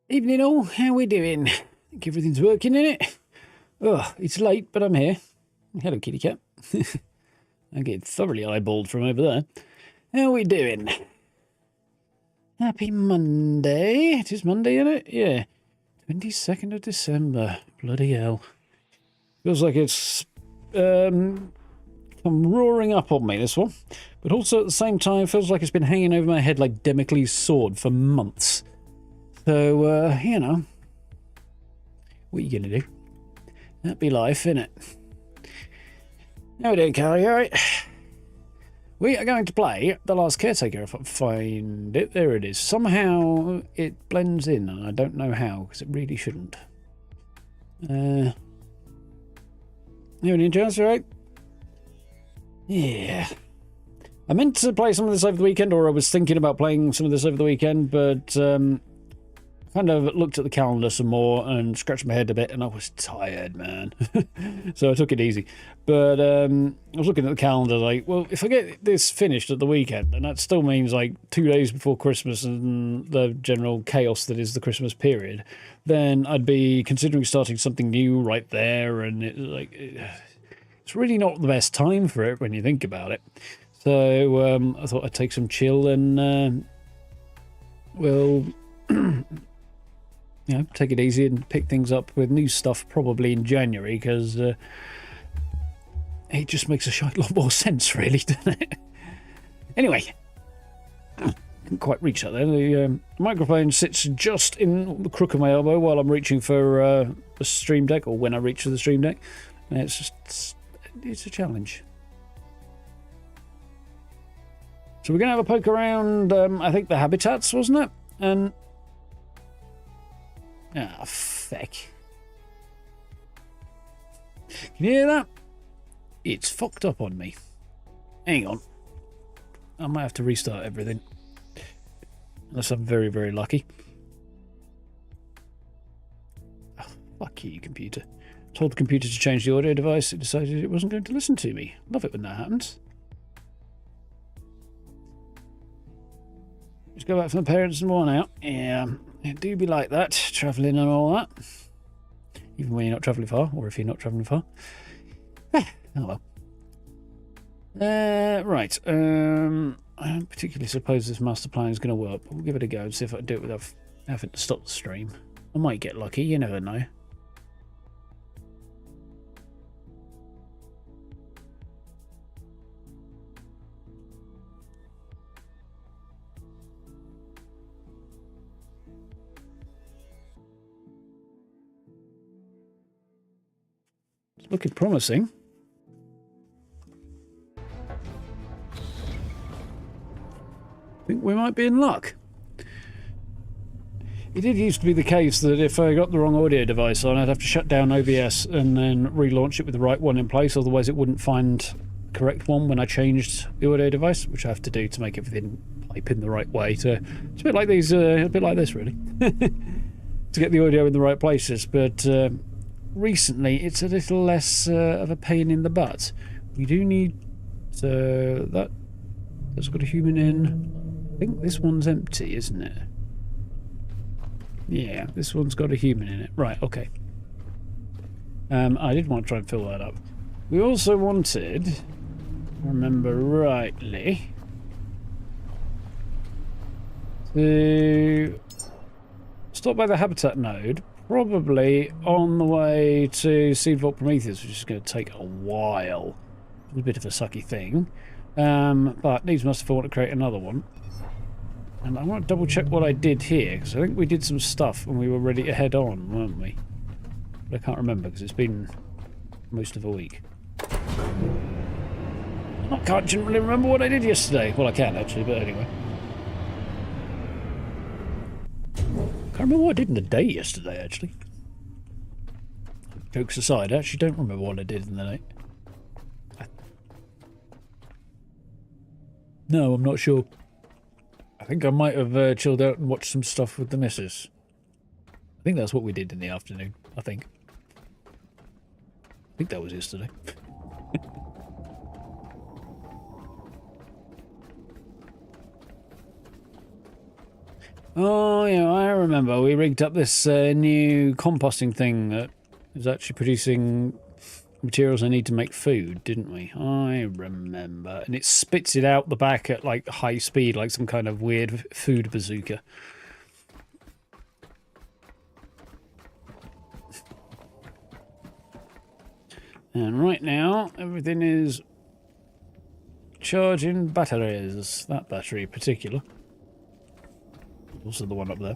Evening all, how we doing? Think everything's working in it? Oh, it's late, but I'm here. Hello, kitty cat. I'm getting thoroughly eyeballed from over there. How we doing? Happy Monday. It is Monday, isn't it? Yeah. 22nd of December. Bloody hell. Feels like it's come roaring up on me, this one. But also at the same time, feels like it's been hanging over my head like Damocles' sword for months. So, you know, what are you going to do? That'd be life, innit? How we doing, Carl? You alright? We are going to play The Last Caretaker, if I find it. There it is. Somehow it blends in, and I don't know how, because it really shouldn't. You any chance, alright? Yeah. I meant to play some of this over the weekend, or I was thinking about playing some of this over the weekend, but kind of looked at the calendar some more and scratched my head a bit, and I was tired, man. So I took it easy. But I was looking at the calendar like, well, if I get this finished at the weekend, and that still means like 2 days before Christmas and the general chaos that is the Christmas period, then I'd be considering starting something new right there, and it's really not the best time for it when you think about it. So I thought I'd take some chill and we'll take it easy and pick things up with new stuff probably in January, because it just makes a shite lot more sense, really, doesn't it? Anyway, didn't quite reach that there. The microphone sits just in the crook of my elbow while I'm reaching for the Stream Deck, or when I reach for the Stream Deck. And it's a challenge. So we're going to have a poke around, I think, the habitats, wasn't it? And ah, feck. Can you hear that? It's fucked up on me. Hang on. I might have to restart everything. Unless I'm very, very lucky. Oh, fuck you, computer. Told the computer to change the audio device. It decided it wasn't going to listen to me. Love it when that happens. Just go back from the parents and worn out. Yeah, it do be like that, travelling and all that. Even when you're not travelling far, or if you're not travelling far. Oh well. Right. I don't particularly suppose this master plan is going to work, but we'll give it a go and see if I can do it without having to stop the stream. I might get lucky, you never know. It's looking promising. I think we might be in luck. It did used to be the case that if I got the wrong audio device on, I'd have to shut down OBS and then relaunch it with the right one in place, otherwise it wouldn't find the correct one when I changed the audio device, which I have to do to make everything pipe in the right way. It's a bit like these, a bit like this really, to get the audio in the right places. But recently, it's a little less of a pain in the butt. We do need that's got a human in. I think this one's empty, isn't it? Yeah, this one's got a human in it. Right, okay. I did want to try and fill that up. We also wanted, if I remember rightly, to stop by the habitat node, probably on the way to Seed Vault Prometheus, which is going to take a while. It's a bit of a sucky thing. But needs must if I want to create another one. And I want to double check what I did here, because I think we did some stuff when we were ready to head on, weren't we? But I can't remember, because it's been most of a week. I can't generally remember what I did yesterday. Well, I can actually, but anyway. Can't remember what I did in the day yesterday, actually. Jokes aside, I actually don't remember what I did in the night. No, I'm not sure. I think I might have chilled out and watched some stuff with the missus. I think that's what we did in the afternoon, I think. I think that was yesterday. Oh, yeah, I remember. We rigged up this new composting thing that is actually producing materials I need to make food, didn't we? I remember. And it spits it out the back at, like, high speed, like some kind of weird food bazooka. And right now, everything is charging batteries. That battery in particular. Also the one up there.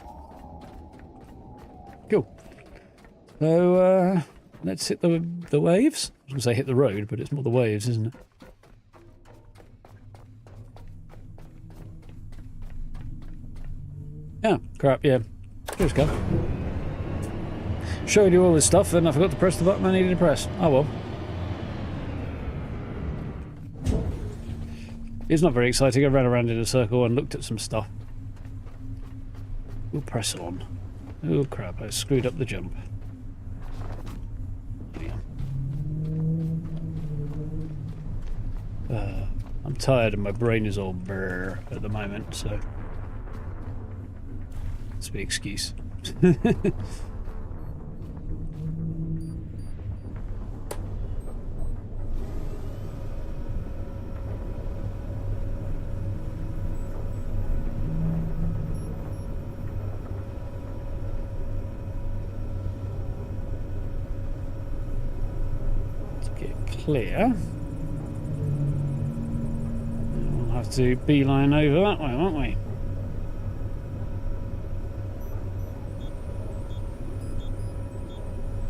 Cool. So, let's hit the waves. I was going to say hit the road, but it's more the waves, isn't it? Yeah, crap, yeah. Cheers, Cal. Showed you all this stuff, and I forgot to press the button I needed to press. Oh well. It's not very exciting. I ran around in a circle and looked at some stuff. We'll press on. Oh crap, I screwed up the jump. I'm tired and my brain is all brr at the moment, so that's the excuse. Let's get clear. We'll have to beeline over that way, won't we?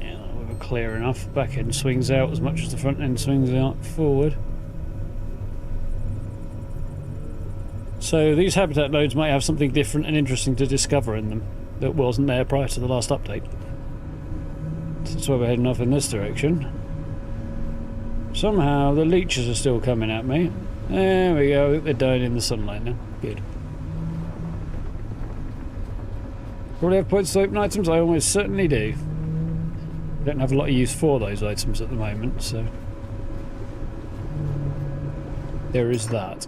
Yeah, we're clear enough. Back end swings out as much as the front end swings out forward. So these habitat nodes might have something different and interesting to discover in them that wasn't there prior to the last update. So that's why we're heading off in this direction. Somehow the leeches are still coming at me. There we go, they're dying in the sunlight now. Good. Probably have points to open items? I almost certainly do. Don't have a lot of use for those items at the moment, so there is that.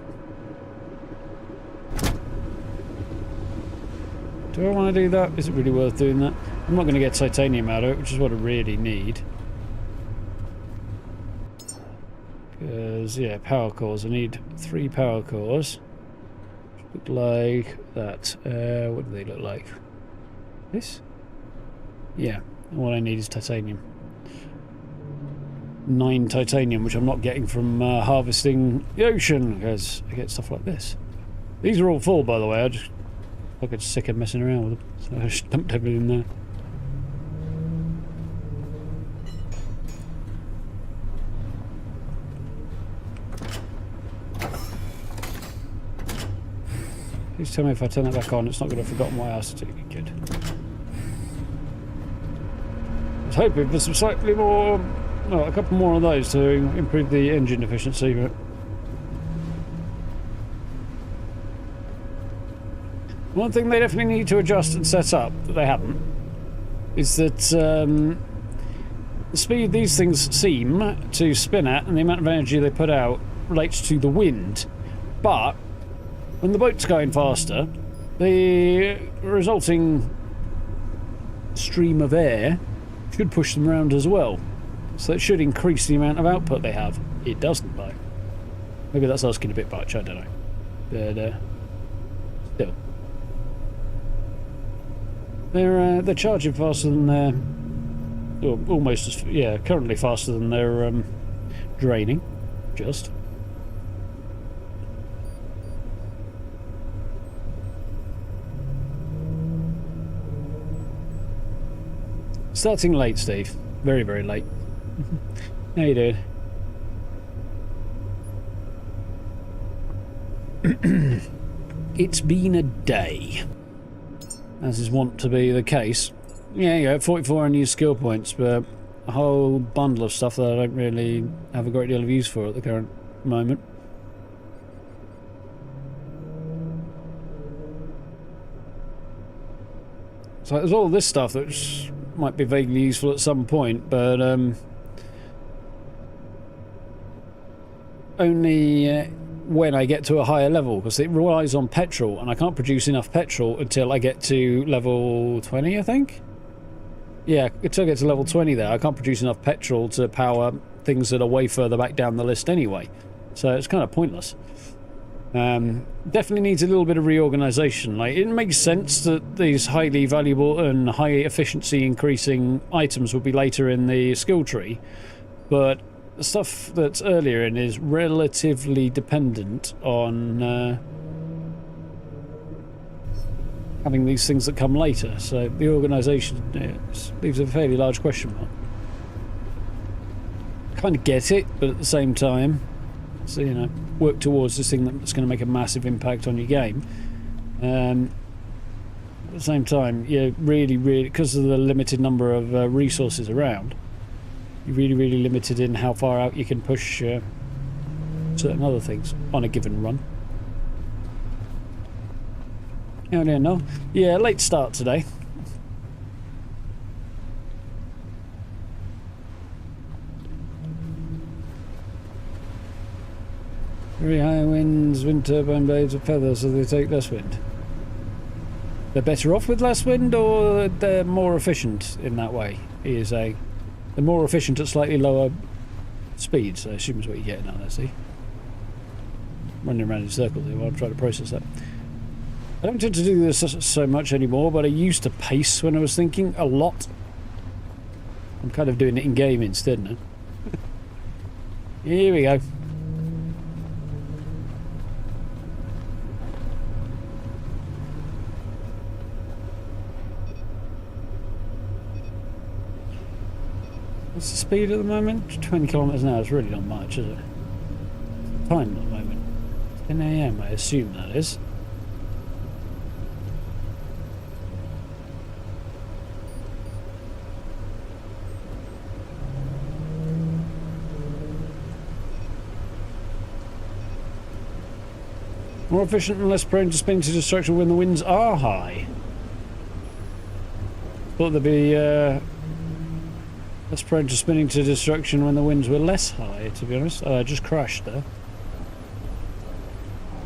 Do I want to do that? Is it really worth doing that? I'm not going to get titanium out of it, which is what I really need. Because, yeah, power cores. I need 3 power cores. Look like that. What do they look like? This? Yeah. All I need is titanium. 9 titanium, which I'm not getting from harvesting the ocean, because I get stuff like this. These are all full, by the way. I got sick of messing around with them, so I just dumped everything there. Please tell me if I turn that back on, it's not going to have forgotten what I asked it to. Good. I was hoping for some slightly more, well, a couple more of those to improve the engine efficiency, but one thing they definitely need to adjust and set up, that they haven't, is that the speed these things seem to spin at and the amount of energy they put out relates to the wind. But when the boat's going faster, the resulting stream of air should push them around as well. So it should increase the amount of output they have. It doesn't, though. Maybe that's asking a bit much, I don't know. But still. They're charging faster than they're, well, almost as, yeah, currently faster than they're draining. Just. Starting late, Steve. Very, very late. How you doing? It's been a day, as is wont to be the case. Yeah, you go, 44 unused skill points, but a whole bundle of stuff that I don't really have a great deal of use for at the current moment. So there's all this stuff that might be vaguely useful at some point, but only when I get to a higher level, because it relies on petrol, and I can't produce enough petrol until I get to level 20, I think? Yeah, until I get to level 20 there, I can't produce enough petrol to power things that are way further back down the list anyway. So it's kind of pointless. Definitely needs a little bit of reorganization. Like, it makes sense that these highly valuable and high efficiency increasing items will be later in the skill tree, but the stuff that's earlier in is relatively dependent on having these things that come later. So the organisation leaves a fairly large question mark. Kind of get it, but at the same time, so, you know, work towards this thing that's going to make a massive impact on your game. At the same time, you're really, because of the limited number of resources around, you're really limited in how far out you can push certain other things on a given run. Oh, no. Yeah, late start today. Very high winds, wind turbine blades of feather, so they take less wind. They're better off with less wind, or they're more efficient in that way? They're more efficient at slightly lower speeds, I assume is what you're getting at there, see? Running around in circles here while I'm trying to process that. I don't tend to do this so much anymore, but I used to pace when I was thinking a lot. I'm kind of doing it in game instead now. Here we go. What's the speed at the moment? 20 kilometers an hour is really not much, is it? Time at the moment. 10 AM, I assume that is. More efficient and less prone to spin to destruction when the winds are high. Thought there'd be less prone to spinning to destruction when the winds were less high, to be honest. Oh, I just crashed there.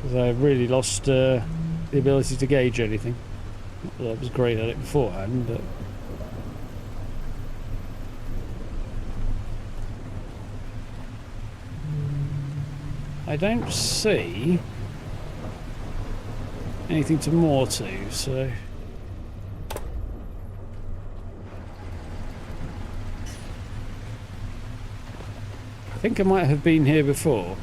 Because I really lost the ability to gauge anything. Not that I was great at it beforehand, but... I don't see anything to moor to, so... I think I might have been here before.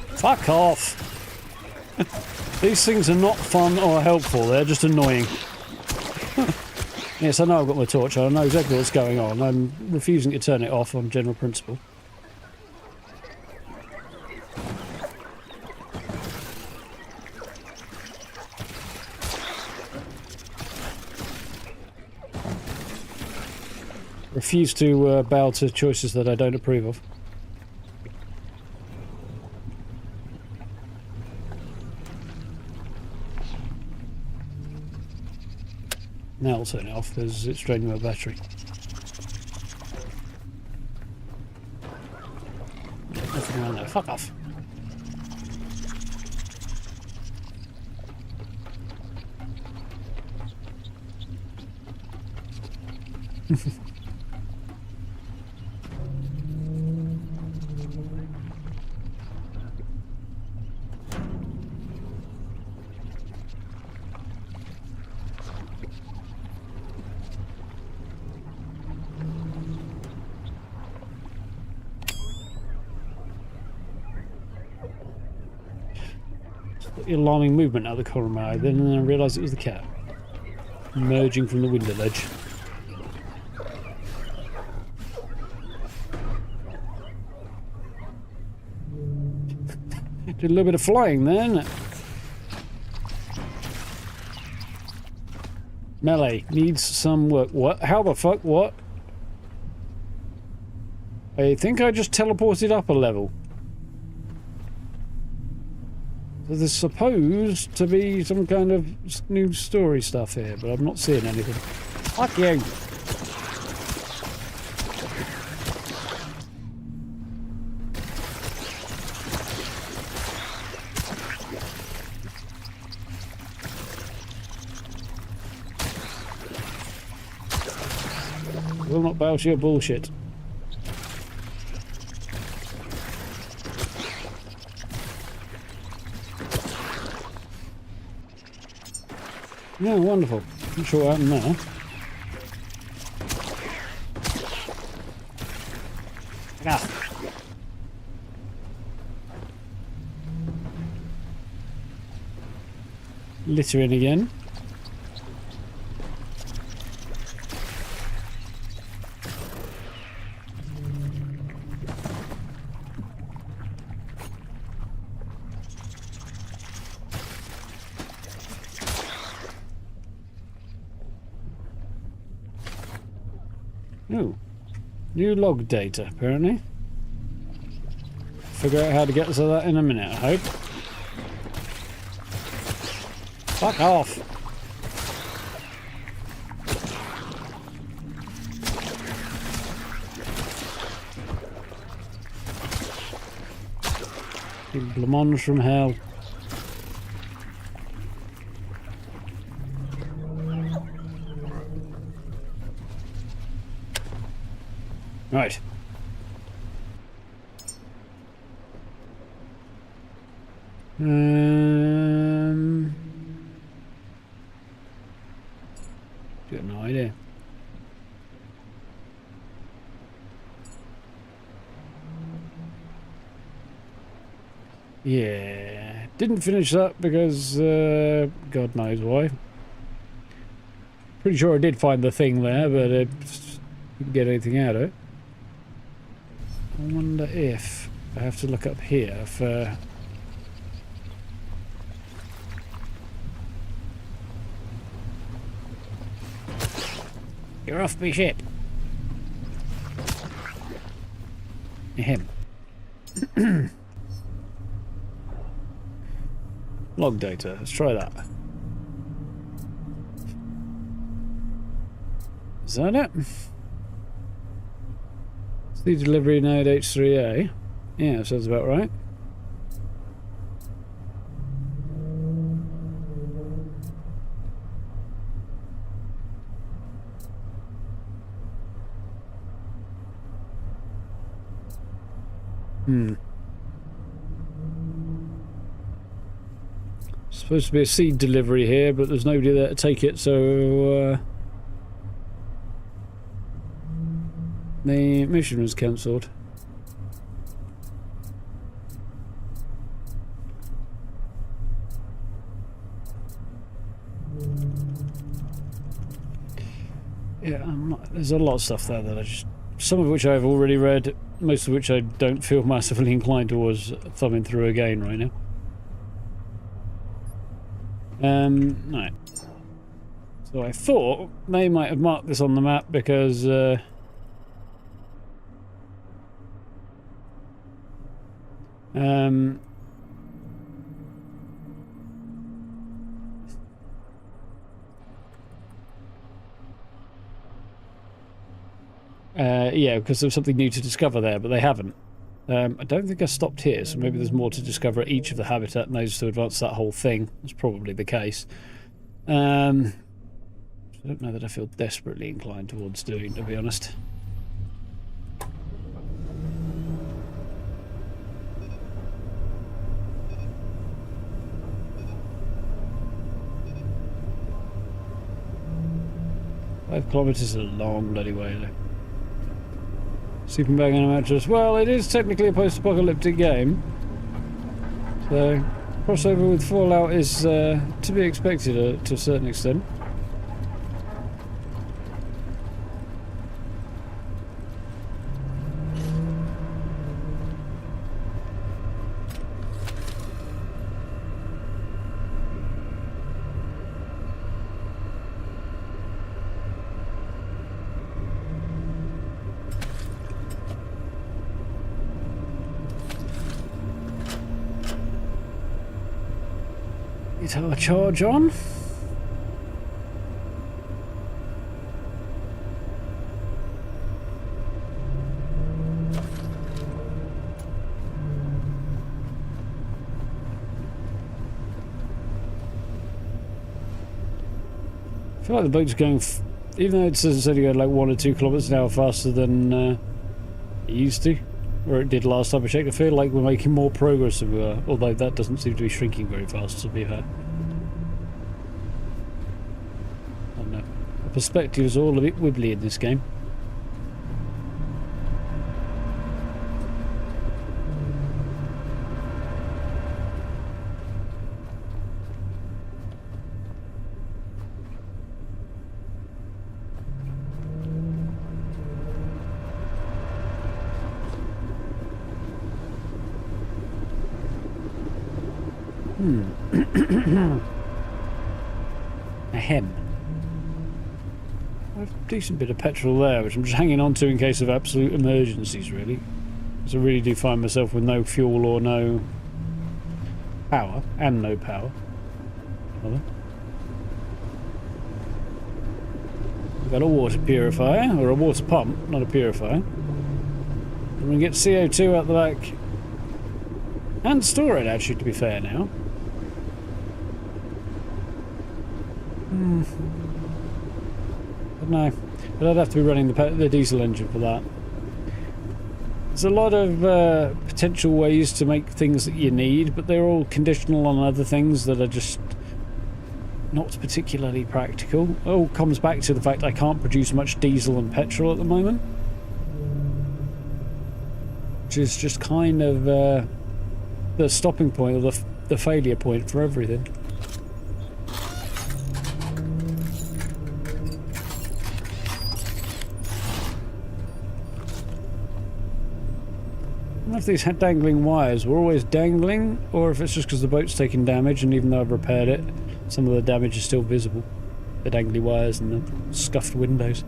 Fuck off! These things are not fun or helpful, they're just annoying. Yes, I know I've got my torch on, I know exactly what's going on. I'm refusing to turn it off on general principle. Refuse to bow to choices that I don't approve of. Now I'll turn it off because it's draining my battery. Nothing around there. Fuck off. Alarming movement out of the corner of my eye, then I realised it was the cat emerging from the window ledge. Did a little bit of flying then. Melee needs some work. What? How the fuck? What? I think I just teleported up a level. There's supposed to be some kind of new story stuff here, but I'm not seeing anything. Fuck you! Will not bow to your bullshit. Yeah, wonderful. Not sure what happened there. Ah. Littering again. Oh, new log data, apparently. Figure out how to get to that in a minute, I hope. Fuck off! You blancmange from hell. Right. Got no idea. Yeah, didn't finish that because God knows why. Pretty sure I did find the thing there, but I didn't get anything out of it. I wonder if I have to look up here for... You're off me ship. Him. Log data. Let's try that. Is that it? It's the delivery node H3A. Yeah, that sounds about right. Supposed to be a seed delivery here, but there's nobody there to take it, so the mission was cancelled. Yeah, there's a lot of stuff there that I just... Some of which I've already read, most of which I don't feel massively inclined towards thumbing through again right now. Right. So I thought they might have marked this on the map because yeah, because there was something new to discover there, but they haven't. I don't think I stopped here, so maybe there's more to discover at each of the habitat nodes to advance that whole thing. That's probably the case. I don't know that I feel desperately inclined towards doing, to be honest. Five kilometres is a long bloody way, though. Sleeping bag and a mattress. Well, it is technically a post-apocalyptic game, so crossover with Fallout is to be expected to a certain extent. get our charge on. I feel like the boat's going, even though it says it's only going like 1 or 2 kilometers an hour faster than it used to, or it did last time I checked. I feel like we're making more progress than we were, although that doesn't seem to be shrinking very fast, to be fair. I don't know. The perspective is all a bit wibbly in this game. Ahem. A decent bit of petrol there, which I'm just hanging on to in case of absolute emergencies, really. Because I really do find myself with no fuel or no power, and no power. We've got a water purifier, or a water pump, not a purifier. And we can get CO2 out the back. And store it, actually, to be fair now. But no, but I'd have to be running the diesel engine for that. There's a lot of potential ways to make things that you need, but they're all conditional on other things that are just not particularly practical. It all comes back to the fact I can't produce much diesel and petrol at the moment, which is just kind of the stopping point, or the failure point for everything. I don't know if these dangling wires were always dangling, or if it's just because the boat's taking damage, and even though I've repaired it, some of the damage is still visible. The dangly wires and the scuffed windows.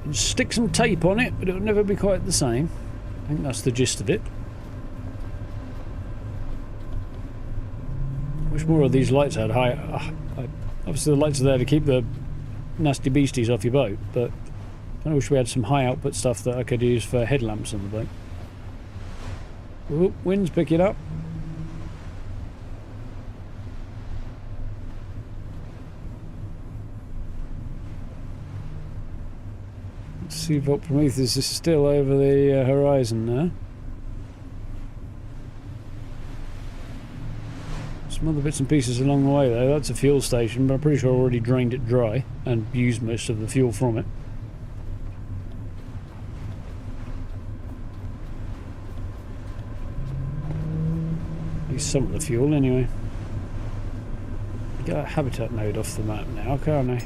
And stick some tape on it, but it'll never be quite the same. I think that's the gist of it. Wish more of these lights had high. Obviously, the lights are there to keep the nasty beasties off your boat, but I wish we had some high output stuff that I could use for headlamps on the boat. Oop, wind's picking up. Let's see if Prometheus is still over the horizon now. Some other bits and pieces along the way though. That's a fuel station, but I'm pretty sure I already drained it dry and used most of the fuel from it. Some of the fuel anyway. Get that habitat node off the map now, can't I?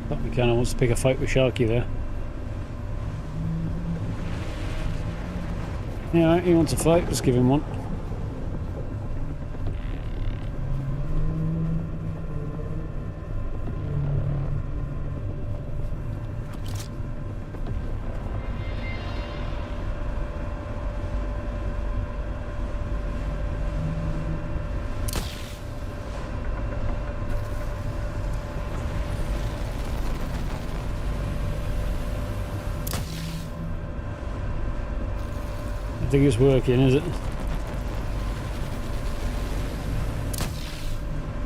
But we kind of wants to pick a fight with Sharky there. Yeah, he wants a fight, let's give him one. I think it's working, is it?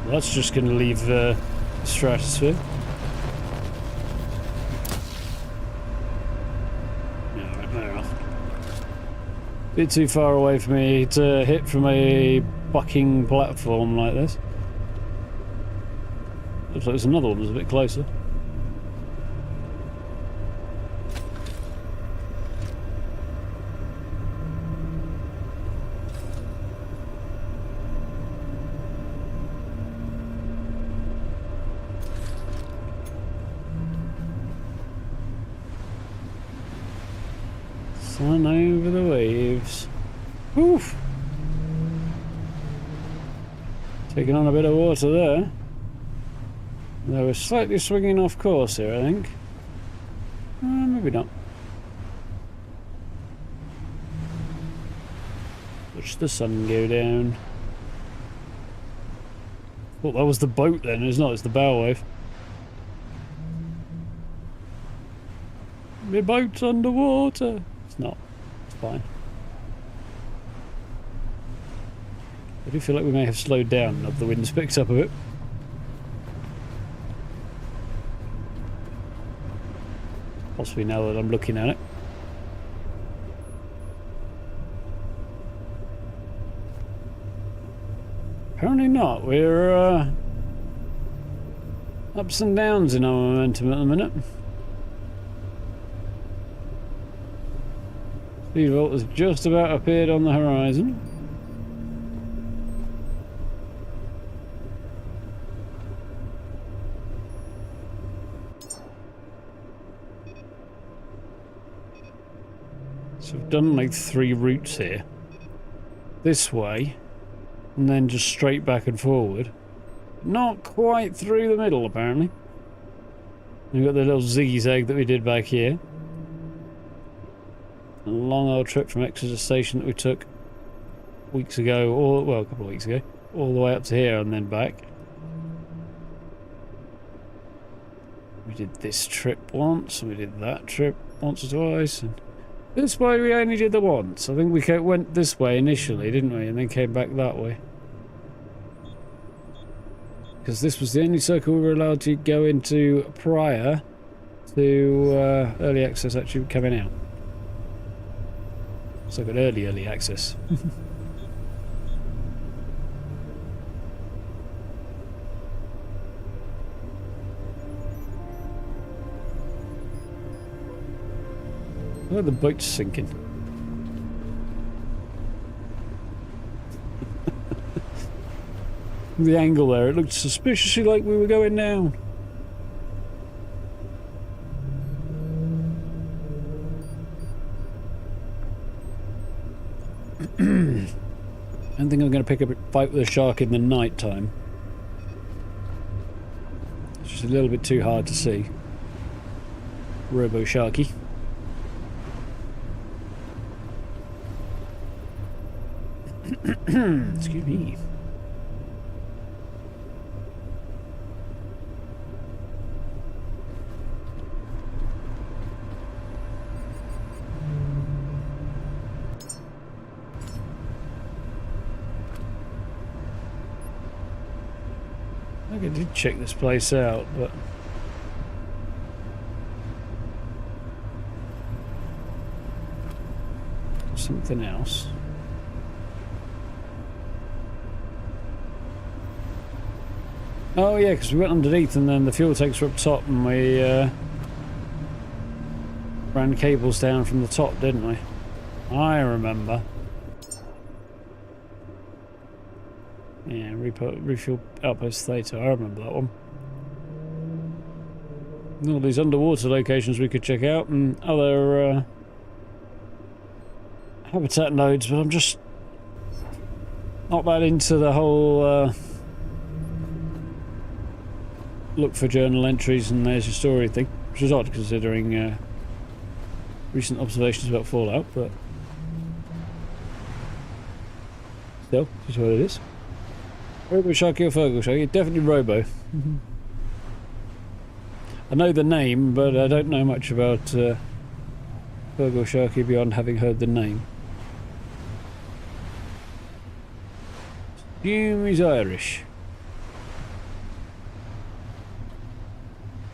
Well, that's just going to leave the stratosphere. Yeah, fair enough. Bit too far away for me to hit from a bucking platform like this. Looks like there's another one that's a bit closer. Sun over the waves. Oof! Taking on a bit of water there. Though we're slightly swinging off course here, I think. Maybe not. Watch the sun go down. Thought that was the boat then, it's not, it's the bow wave. My boat's underwater. It's not. It's fine. I do feel like we may have slowed down now the wind's picked up a bit. Possibly now that I'm looking at it. Apparently not. We're ups and downs in our momentum at the minute. Speed vault has just about appeared on the horizon. So we've done like 3 routes here. This way, and then just straight back and forward. Not quite through the middle, apparently. We've got the little zigzag that we did back here. A long old trip from Exeter Station that we took weeks ago, or well, a couple of weeks ago, all the way up to here and then back. We did this trip once, and we did that trip once or twice, and this way we only did the once. I think we went this way initially, didn't we, and then came back that way. Because this was the only circle we were allowed to go into prior to early access actually coming out. So I got early access. Oh, the boat's sinking. The angle there, it looked suspiciously like we were going down. I don't think I'm going to pick up a fight with a shark in the night time. It's just a little bit too hard to see. Robo Sharky. Excuse me. I did check this place out, but something else. Oh yeah, because we went underneath and then the fuel tanks were up top and we ran cables down from the top, didn't we? I remember. Yeah, refuel outpost theta, I remember that one. And all these underwater locations we could check out and other habitat nodes, but I'm just not that into the whole look for journal entries and there's your story thing, which is odd considering recent observations about Fallout, but still, this is what it is. Robo Sharky or Fergal Sharky? Definitely Robo. I know the name, but I don't know much about Fergal Sharky beyond having heard the name. Assume he's Irish.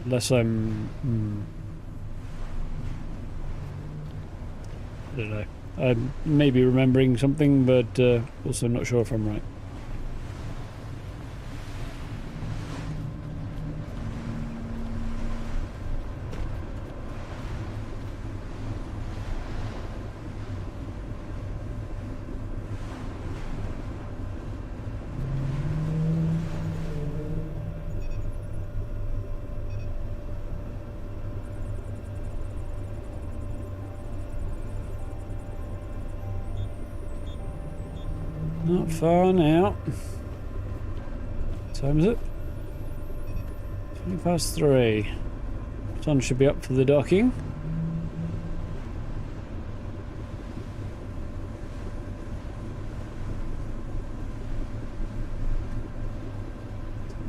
Unless I'm... I don't know. I may be remembering something, but also not sure if I'm right. Not far now. What time is it? 3:03. Sun should be up for the docking.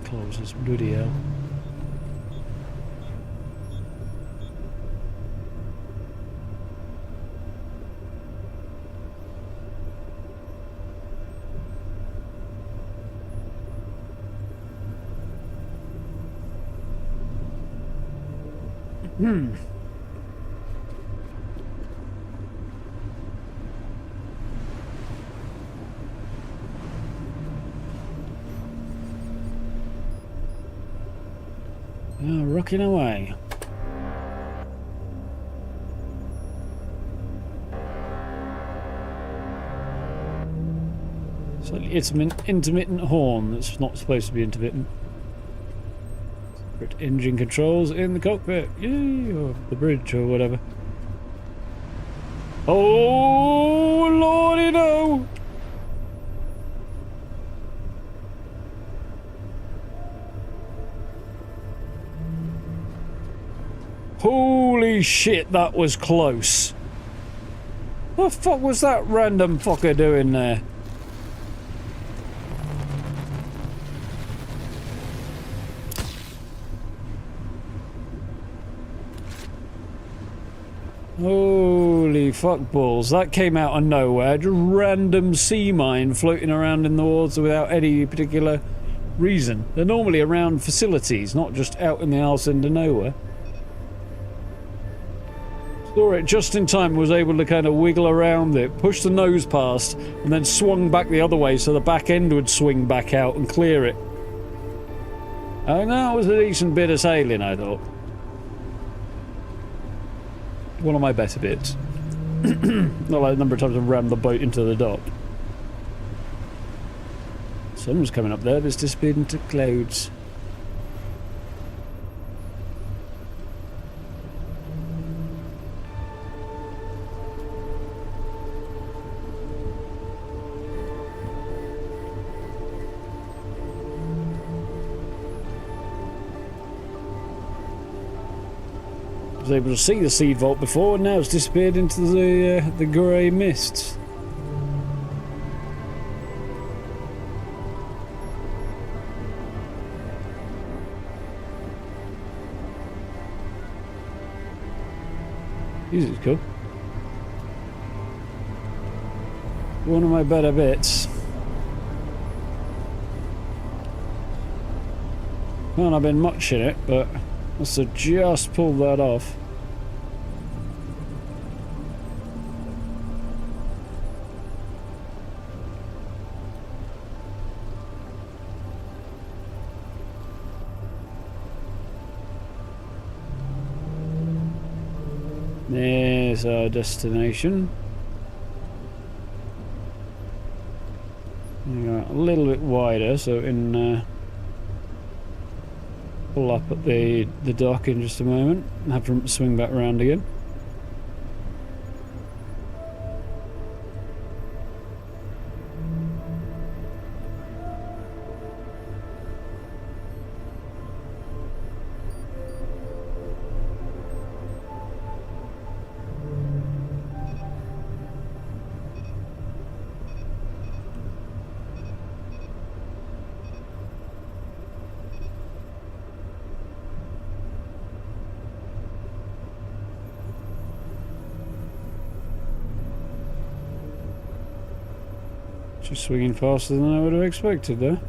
Closes, bloody hell. Oh, rocking away. So it's an intermittent horn that's not supposed to be intermittent. Separate engine controls in the cockpit. Yay! Or the bridge or whatever. Oh, lordy no! Holy shit, that was close. What the fuck was that random fucker doing there? Holy fuck balls, that came out of nowhere. Just random sea mine floating around in the water without any particular reason. They're normally around facilities, not just out in the arse end of nowhere. Saw it just in time, was able to kind of wiggle around it, push the nose past, and then swung back the other way so the back end would swing back out and clear it. And that was a decent bit of sailing, I thought. One of my better bits. Not like the number of times I've rammed the boat into the dock. Sun was coming up there, but it's disappeared into clouds. I was able to see the seed vault before, and now it's disappeared into the grey mists. This is cool. One of my better bits. Well, I've been much in it, but must have just pulled that off. There's our destination. A little bit wider, so in pull up at the dock in just a moment and have to swing back around again. Just swinging faster than I would have expected there.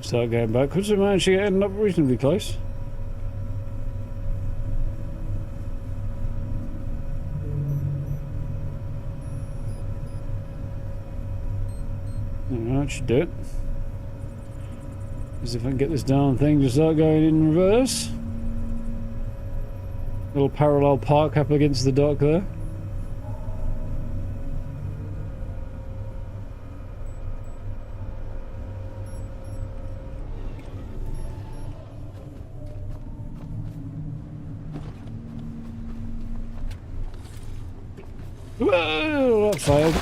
Start going backwards, we managed to end up reasonably close. that should do it. As if I can get this darn thing to start going in reverse. Little parallel park up against the dock there. Whoa, that failed.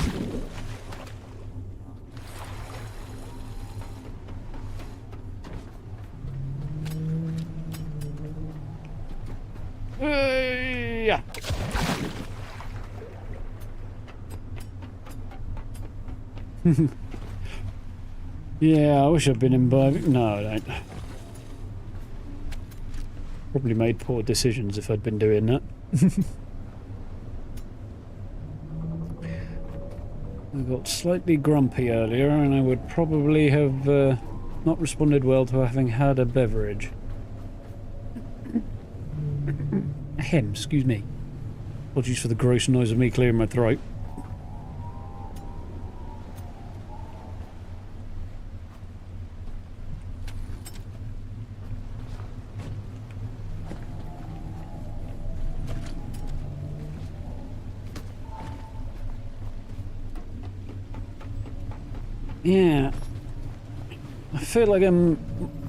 Yeah. Yeah, I wish I'd been imbibing. No, I don't. Probably made poor decisions if I'd been doing that. I got slightly grumpy earlier, and I would probably have not responded well to having had a beverage. Ahem, excuse me. Apologies for the gross noise of me clearing my throat. Yeah, I feel like I'm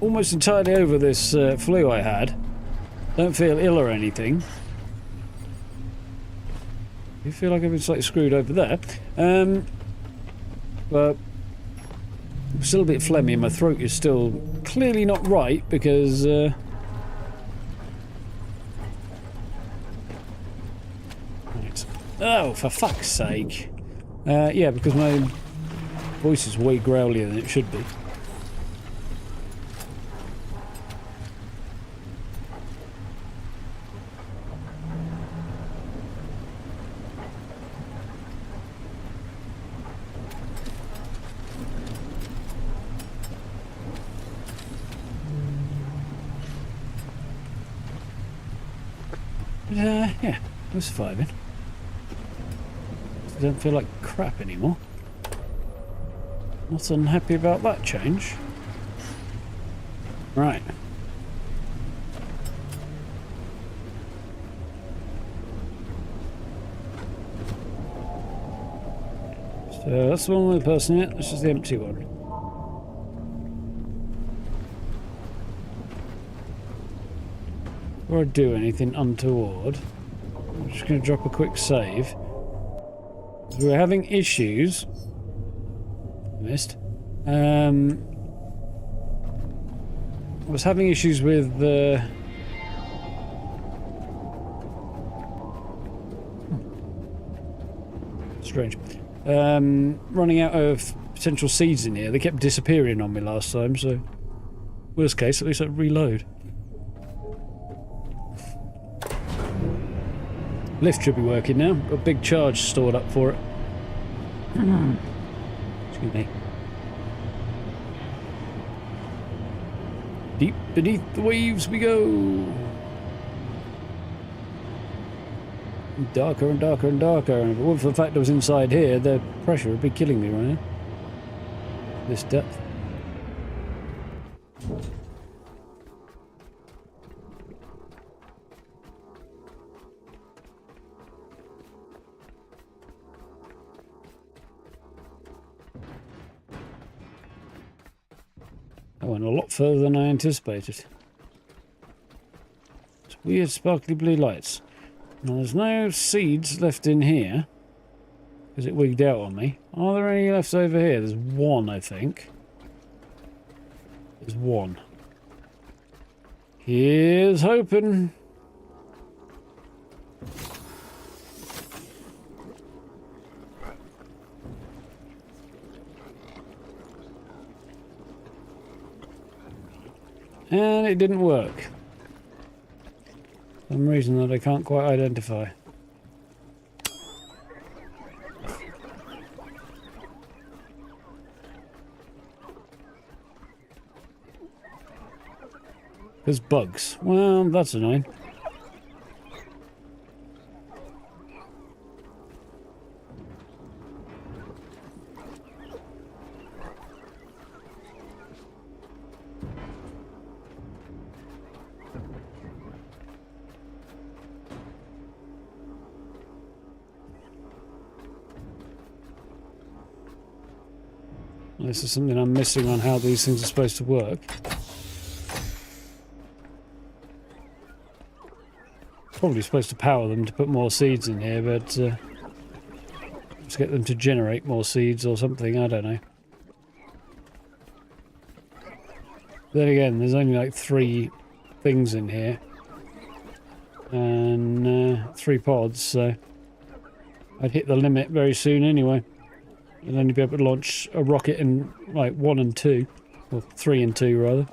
almost entirely over this flu I had. Don't feel ill or anything. I feel like I've been slightly screwed over there. But I'm still a bit phlegmy and my throat is still clearly not right because right. Oh, for fuck's sake. Yeah, because my voice is way growlier than it should be. Yeah, we're surviving. I don't feel like crap anymore. Not unhappy about that change. Right. So that's the one with the person in it, this is the empty one. Before I do anything untoward, I'm just going to drop a quick save. We're having issues. Missed. I was having issues with the... Strange. Running out of potential seeds in here. They kept disappearing on me last time, so... Worst case, at least I reload. Lift should be working now. Got a big charge stored up for it. Excuse me. Deep beneath the waves we go. Darker and darker and darker. And if it weren't for the fact I was inside here, the pressure would be killing me right now. This depth. I went a lot further than I anticipated. It's weird sparkly blue lights. Now there's no seeds left in here because it wigged out on me. Are there any left over here? There's one, I think. There's one. Here's hoping. And it didn't work. For some reason that I can't quite identify. There's bugs. Well, that's annoying. This is something I'm missing on how these things are supposed to work. Probably supposed to power them to put more seeds in here, but let's get them to generate more seeds or something, I don't know. Then again, there's only like 3 things in here. And 3 pods, so I'd hit the limit very soon anyway. I'd only be able to launch a rocket in like 1 and 2. Or 3 and 2 rather.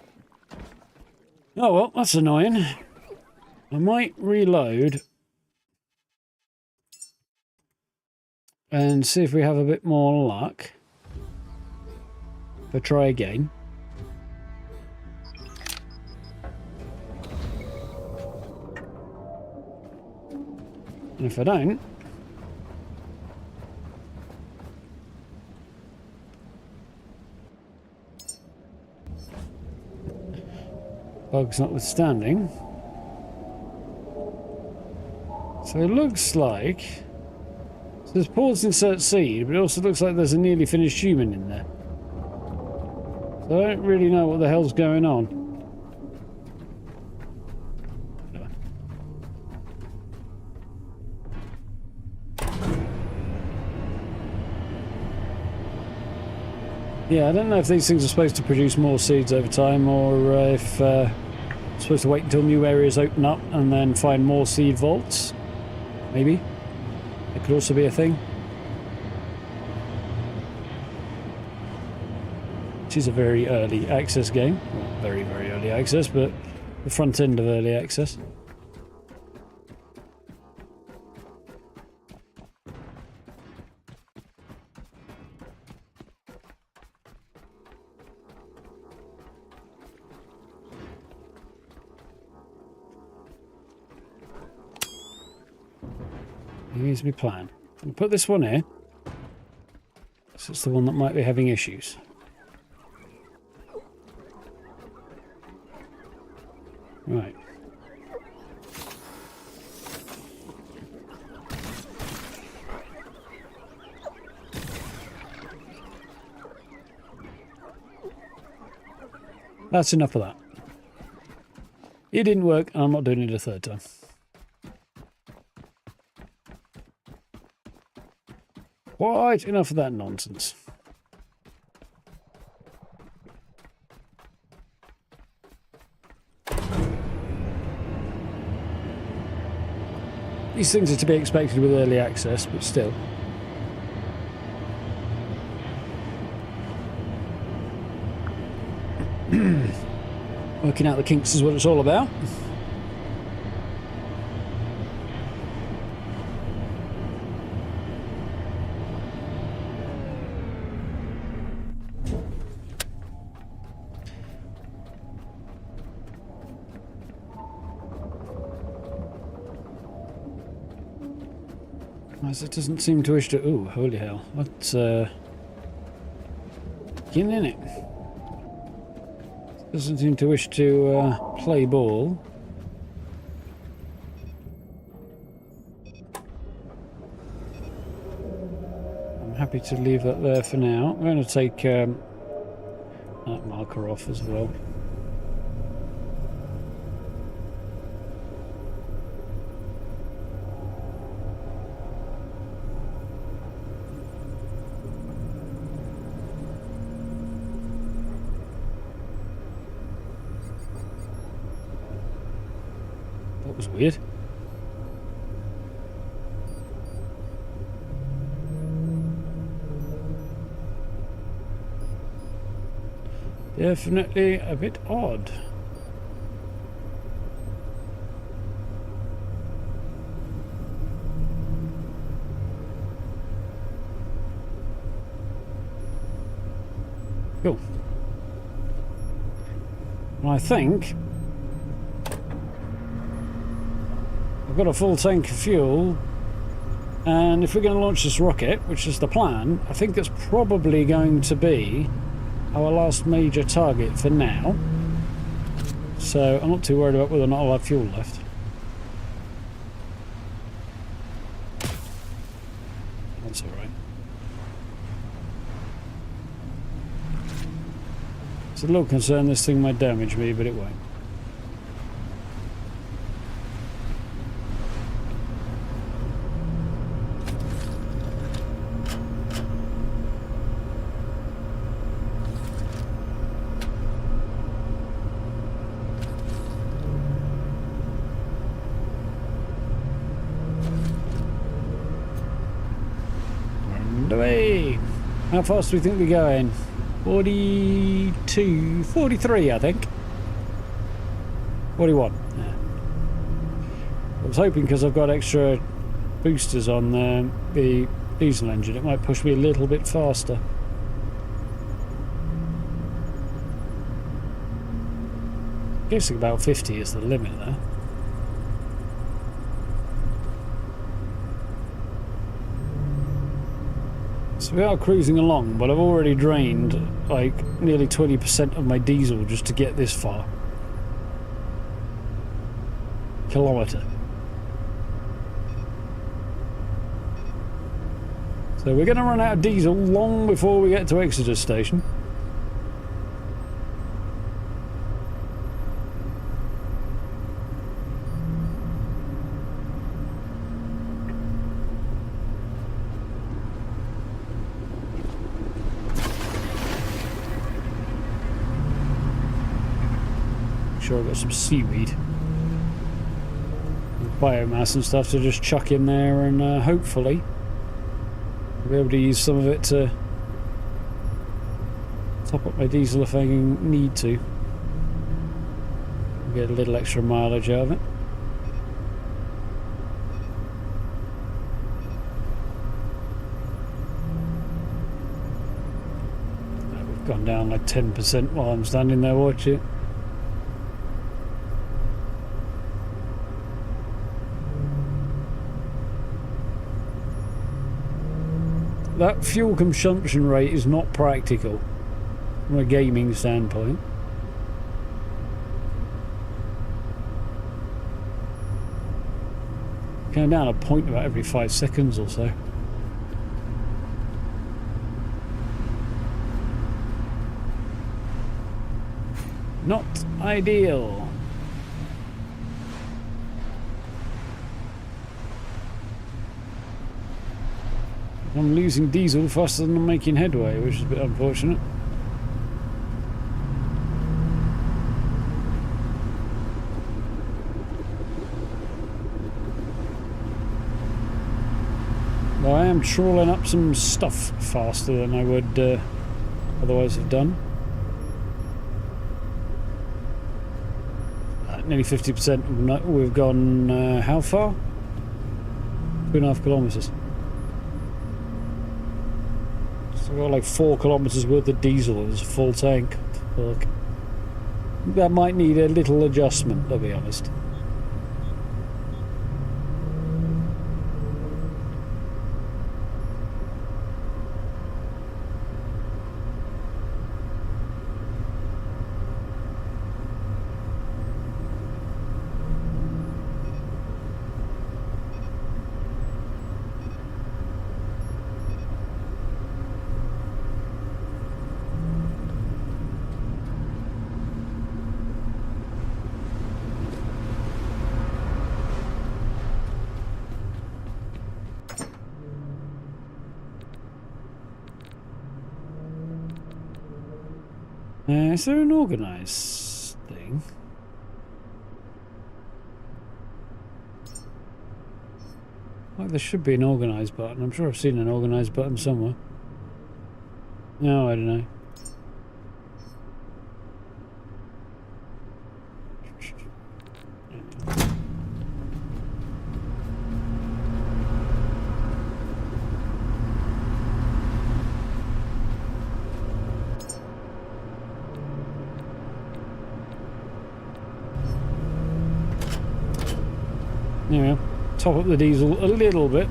Oh well, that's annoying. I might reload and see if we have a bit more luck. If I try again. And if I don't, bugs notwithstanding. So it looks like so there's pause insert seed, but it also looks like there's a nearly finished human in there. So I don't really know what the hell's going on. Yeah, I don't know if these things are supposed to produce more seeds over time, or if I'm supposed to wait until new areas open up and then find more seed vaults. Maybe. It could also be a thing. Which is a very early access game. Well, very, very early access, but the front end of early access. Here's my plan. I'll put this one here. So it's the one that might be having issues. Right. That's enough of that. It didn't work, and I'm not doing it a 3rd time. Quite enough of that nonsense. These things are to be expected with early access, but still. Working out the kinks is what it's all about. As it doesn't seem to wish to... Ooh, holy hell. What's... Get in it. Doesn't seem to wish to play ball. I'm happy to leave that there for now. I'm going to take that marker off as well. That was weird. Definitely a bit odd. Cool. And I think I've got a full tank of fuel, and if we're going to launch this rocket, which is the plan, I think that's probably going to be our last major target for now. So I'm not too worried about whether or not I'll have fuel left. That's alright. It's a little concern this thing might damage me, but it won't. How fast do we think we're going? 42, 43 I think. 41. Yeah. I was hoping because I've got extra boosters on the diesel engine, it might push me a little bit faster. Guessing about 50 is the limit there. So we are cruising along, but I've already drained like nearly 20% of my diesel just to get this far. Kilometre. So we're going to run out of diesel long before we get to Exeter station. Sure, I've got some seaweed, biomass and stuff to just chuck in there, and hopefully I'll be able to use some of it to top up my diesel if I need to. Get a little extra mileage out of it. We've gone down like 10% while I'm standing there watching it. That fuel consumption rate is not practical from a gaming standpoint. Going down a point about every 5 seconds or so. Not ideal. I'm losing diesel faster than I'm making headway, which is a bit unfortunate. But I am trawling up some stuff faster than I would otherwise have done. Nearly 50%. We've gone how far? 2.5 kilometres. So I've got like 4 kilometres worth of diesel. There's a full tank. Fuck. That might need a little adjustment, to be honest. Is there an organise thing? Like there should be an organise button. I'm sure I've seen an organise button somewhere. No, I don't know. Anyway, top up the diesel a little bit.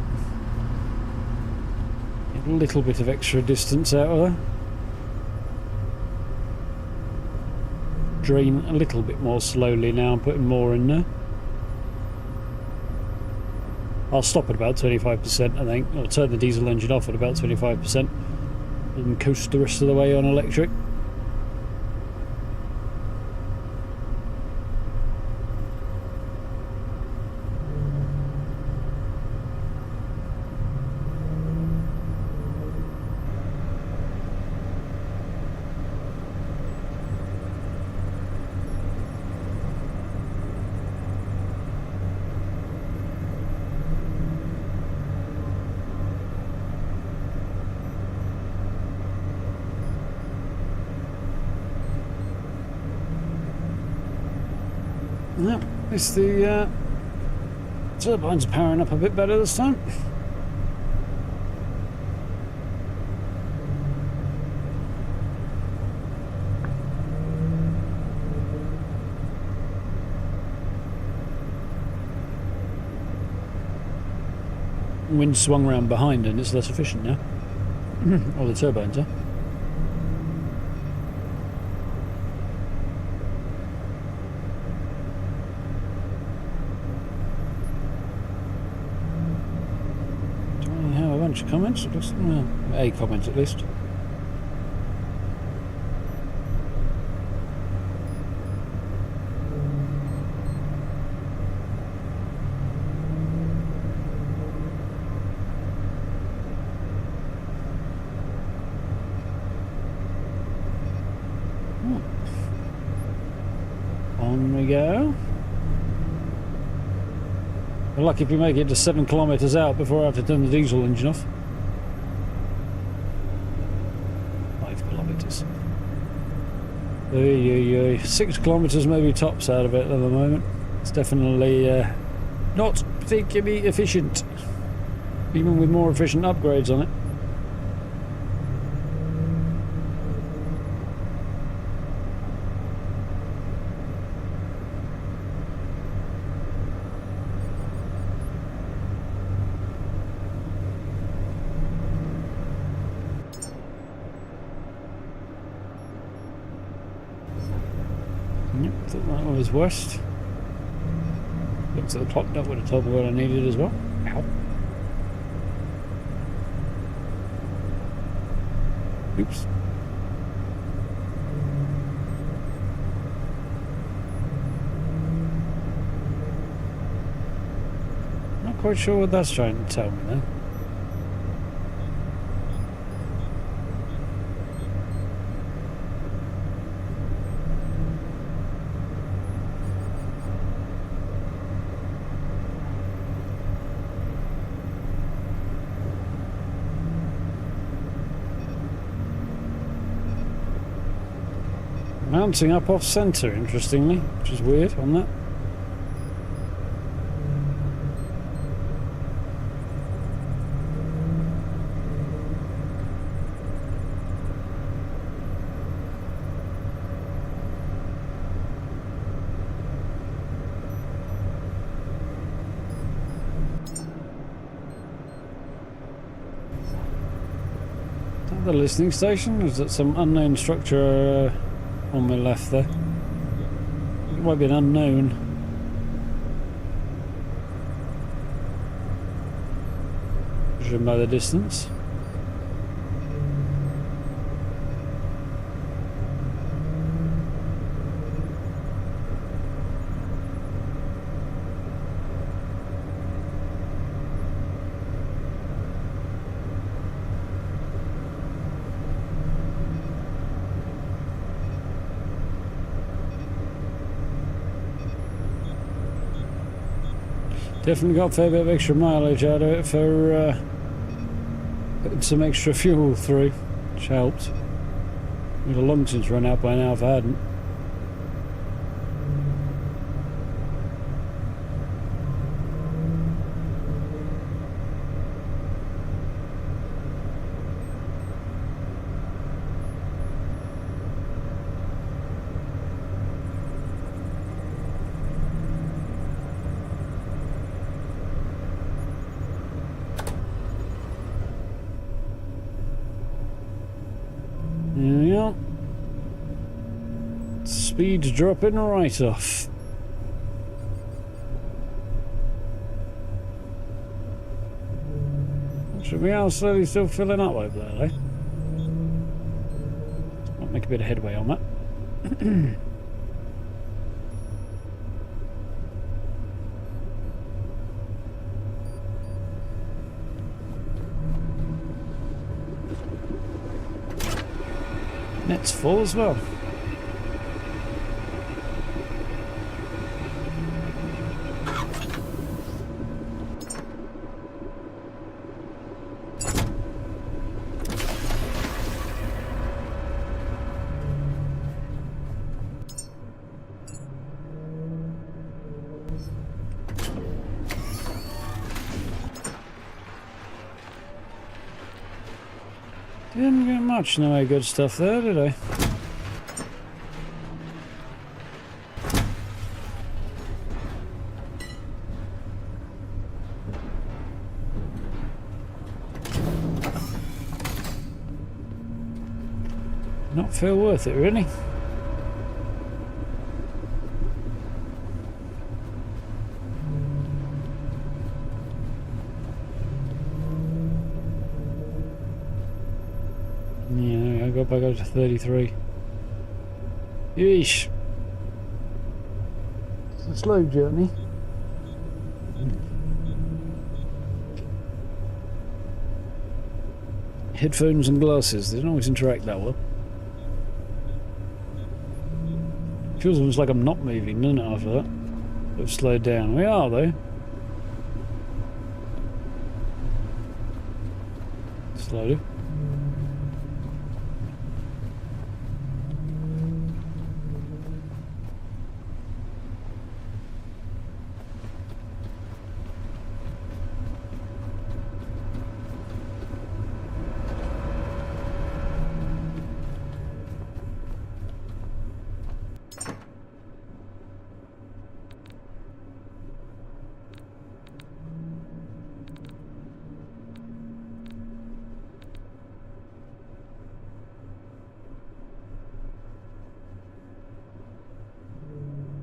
Get a little bit of extra distance out of there. Drain a little bit more slowly now, I'm putting more in there. I'll stop at about 25%, I think. I'll turn the diesel engine off at about 25% and coast the rest of the way on electric. Yep, at least the turbines are powering up a bit better this time. Wind swung round behind and it's less efficient now. All the turbines are. Do I have a bunch of comments? It looks, well, a comment at least. On we go. We're lucky if we make it to 7 kilometres out before I have to turn the diesel engine off. 5 kilometres. 6 kilometres maybe tops out of it at the moment. It's definitely not particularly efficient, even with more efficient upgrades on it. Yep, thought that one was worst. Looks at the clock, that would have told me what I needed as well. Ow. Oops. Not quite sure what that's trying to tell me though. Mounting up off centre, interestingly, which is weird on that. Is that the listening station? Or is that some unknown structure on my left there? It might be an unknown. Judging by the distance. Definitely got a fair bit of extra mileage out of it for putting some extra fuel through, which helped. It would have long since run out by now if I hadn't. There we are. Speed's dropping right off. Should we are slowly still filling up over there, eh? Might make a bit of headway on that. Net's full as well. Didn't get much in the way of good stuff there, did I? Not feel worth it, really. Yeah, I got back up to 33. Yeesh. It's a slow journey. Headphones and glasses, they don't always interact that well. Feels almost like I'm not moving, doesn't it, after that? I've slowed down. We are, though. Slowly.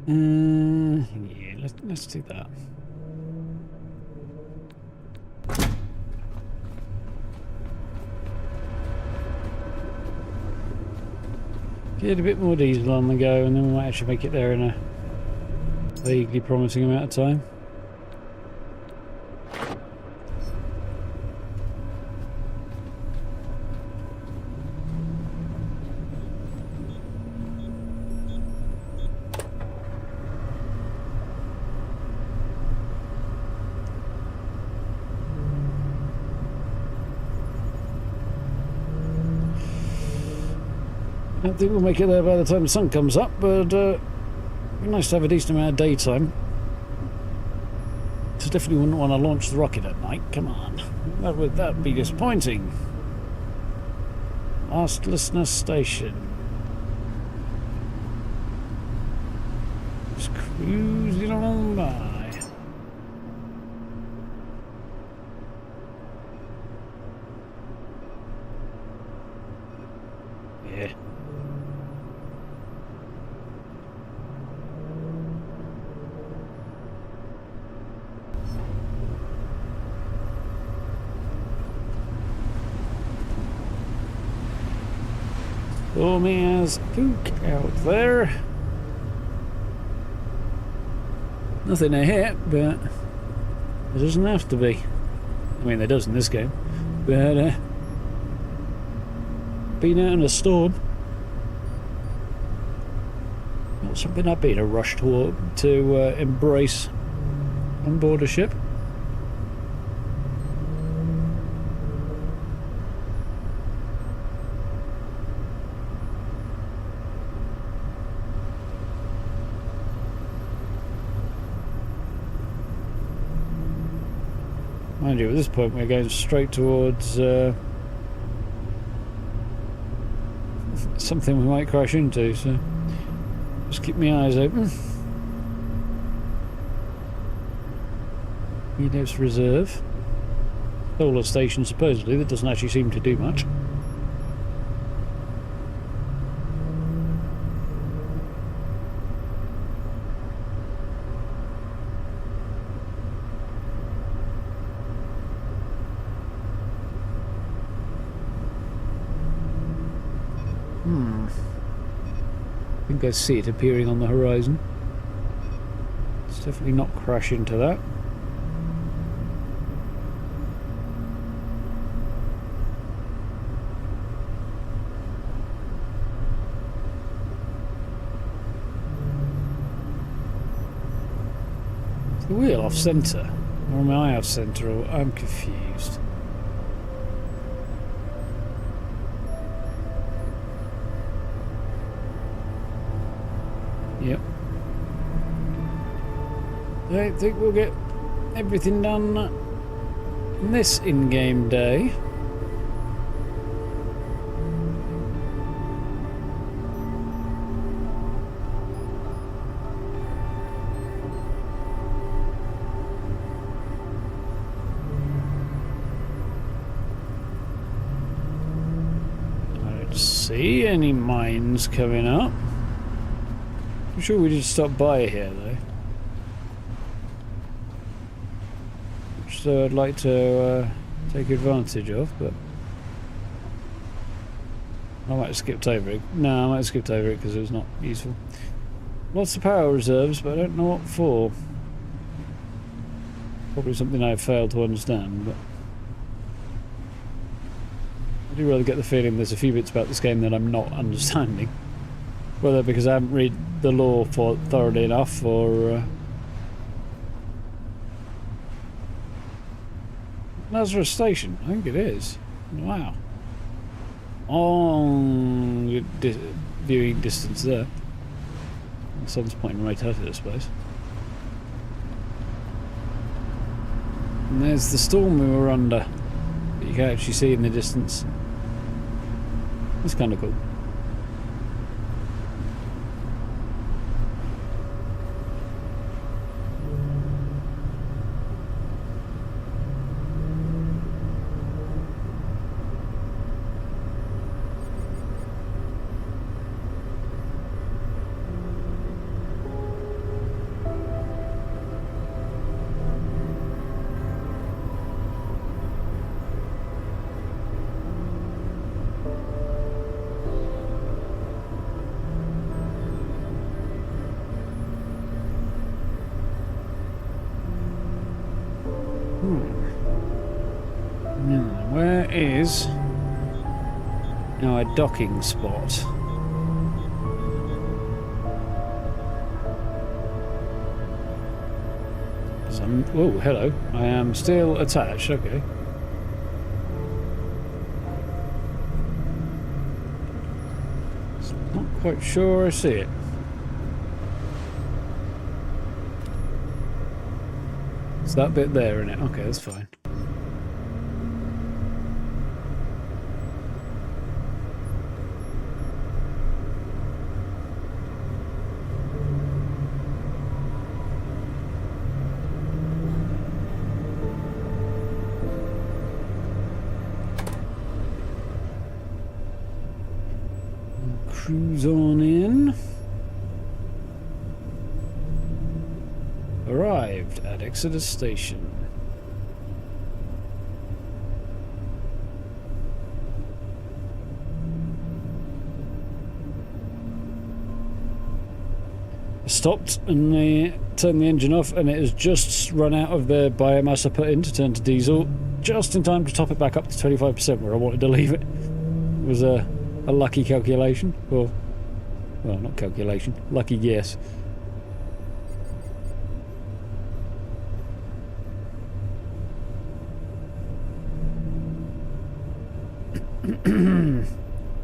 Yeah, let's do that. Get a bit more diesel on the go, and then we might actually make it there in a vaguely promising amount of time. I don't think we'll make it there by the time the sun comes up, but it'd be nice to have a decent amount of daytime. Just definitely wouldn't want to launch the rocket at night. Come on, that'd be disappointing. Last listener station. Just cruising along by. Yeah. Stormy as pook out there. Nothing to hit, but it doesn't have to be. I mean, there does in this game. But being out in a storm, not something I'd be in a rush to embrace on board a ship. Mind you, at this point we're going straight towards something we might crash into, so just keep my eyes open. Minos Reserve. Solar station supposedly, that doesn't actually seem to do much. I think I see it appearing on the horizon. Let's definitely not crash into that. Is the wheel off centre? Or am I off centre? Or I'm confused. Yep. I don't think we'll get everything done in this in-game day. see any mines coming up. I'm sure we just stopped by here though. Which I'd like to take advantage of, but I might have skipped over it. No, I might have skipped over it because it was not useful. Lots of power reserves, but I don't know what for. Probably something I've failed to understand, but I do really get the feeling there's a few bits about this game that I'm not understanding. Whether because I haven't read the lore for thoroughly enough, or Nazareth Station, I think it is. Wow. Good viewing distance there. The sun's pointing right at it, I suppose. And there's the storm we were under that you can actually see in the distance. It's kind of cool. Where is our docking spot? Oh, hello. I am still attached, okay. Not quite sure I see it. It's that bit there, isn't it? Okay, that's fine. Cruise on in. Arrived at Exodus Station. Stopped and they turned the engine off, and it has just run out of the biomass I put in to turn to diesel, just in time to top it back up to 25% where I wanted to leave it. It was a lucky calculation, or well, not calculation, lucky guess.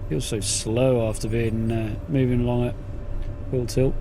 Feels so slow after being moving along at full tilt.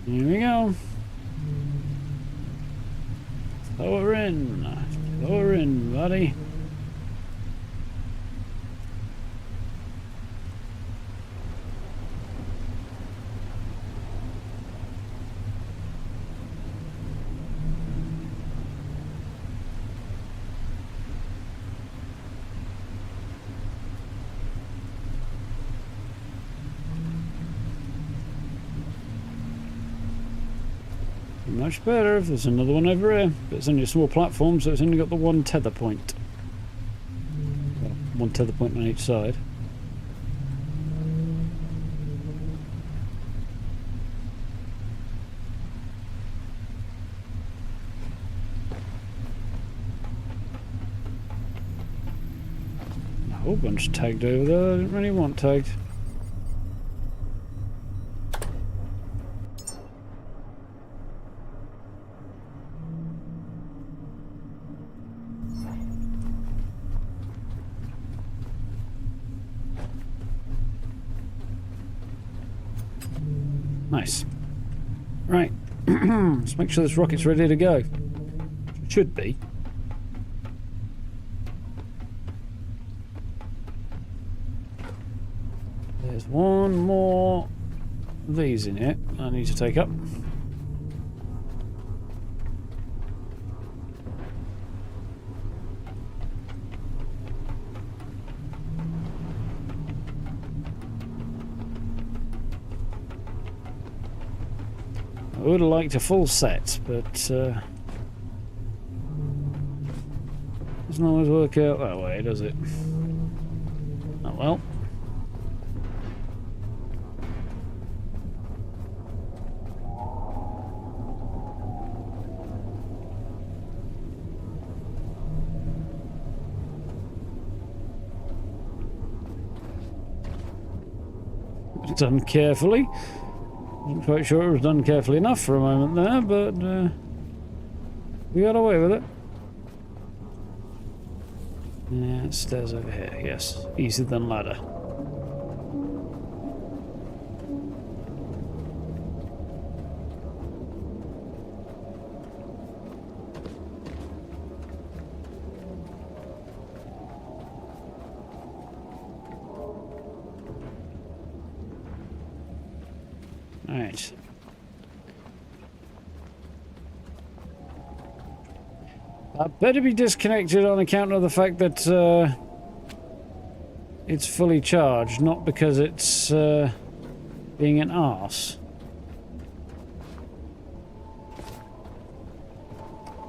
Here we go. Throw her in. Throw her in, buddy. Much better if there's another one over here, but it's only a small platform, so it's only got the one tether point. Well, one tether point on each side. Oh, bunch tagged over there. I didn't really want tagged. Nice. Right. Let's make sure this rocket's ready to go. It should be. There's one more of these in here I need to take up. I would have liked a full set, but doesn't always work out that way, does it? Oh well. Done carefully. Wasn't quite sure it was done carefully enough for a moment there, but we got away with it. Yeah, stairs over here, yes. Easier than ladder. Alright. I better be disconnected on account of the fact that it's fully charged, not because it's being an arse.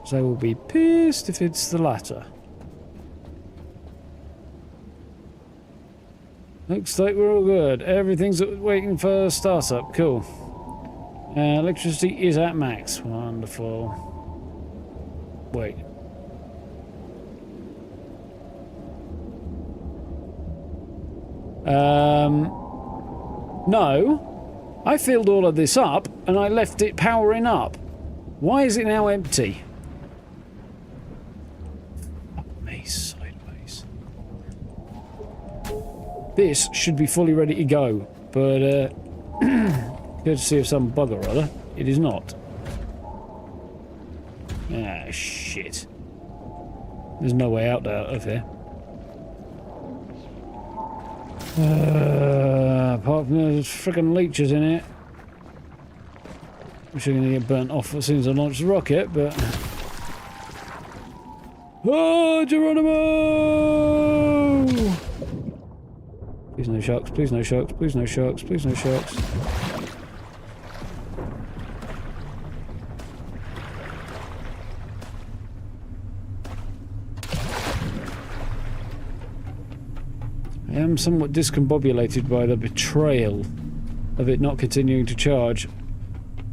So I will be pissed if it's the latter. Looks like we're all good. Everything's waiting for startup. Cool. Electricity is at max. Wonderful. Wait. No. I filled all of this up and I left it powering up. Why is it now empty? Fuck me sideways. This should be fully ready to go, but courtesy of some bug or other, it is not. Ah, shit. There's no way out of here. Apart from there's friggin' leeches in it. Which are going to get burnt off as soon as I launch the rocket, but... Oh, Geronimo! Please no sharks, please no sharks, please no sharks, please no sharks. I am somewhat discombobulated by the betrayal of it not continuing to charge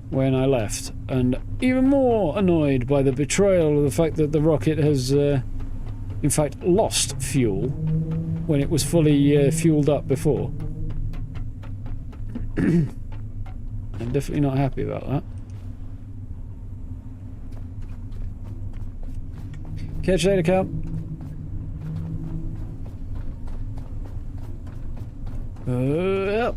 when I left, and even more annoyed by the betrayal of the fact that the rocket has in fact lost fuel when it was fully fueled up before. I'm definitely not happy about that. Catch you later, Cal. Yep.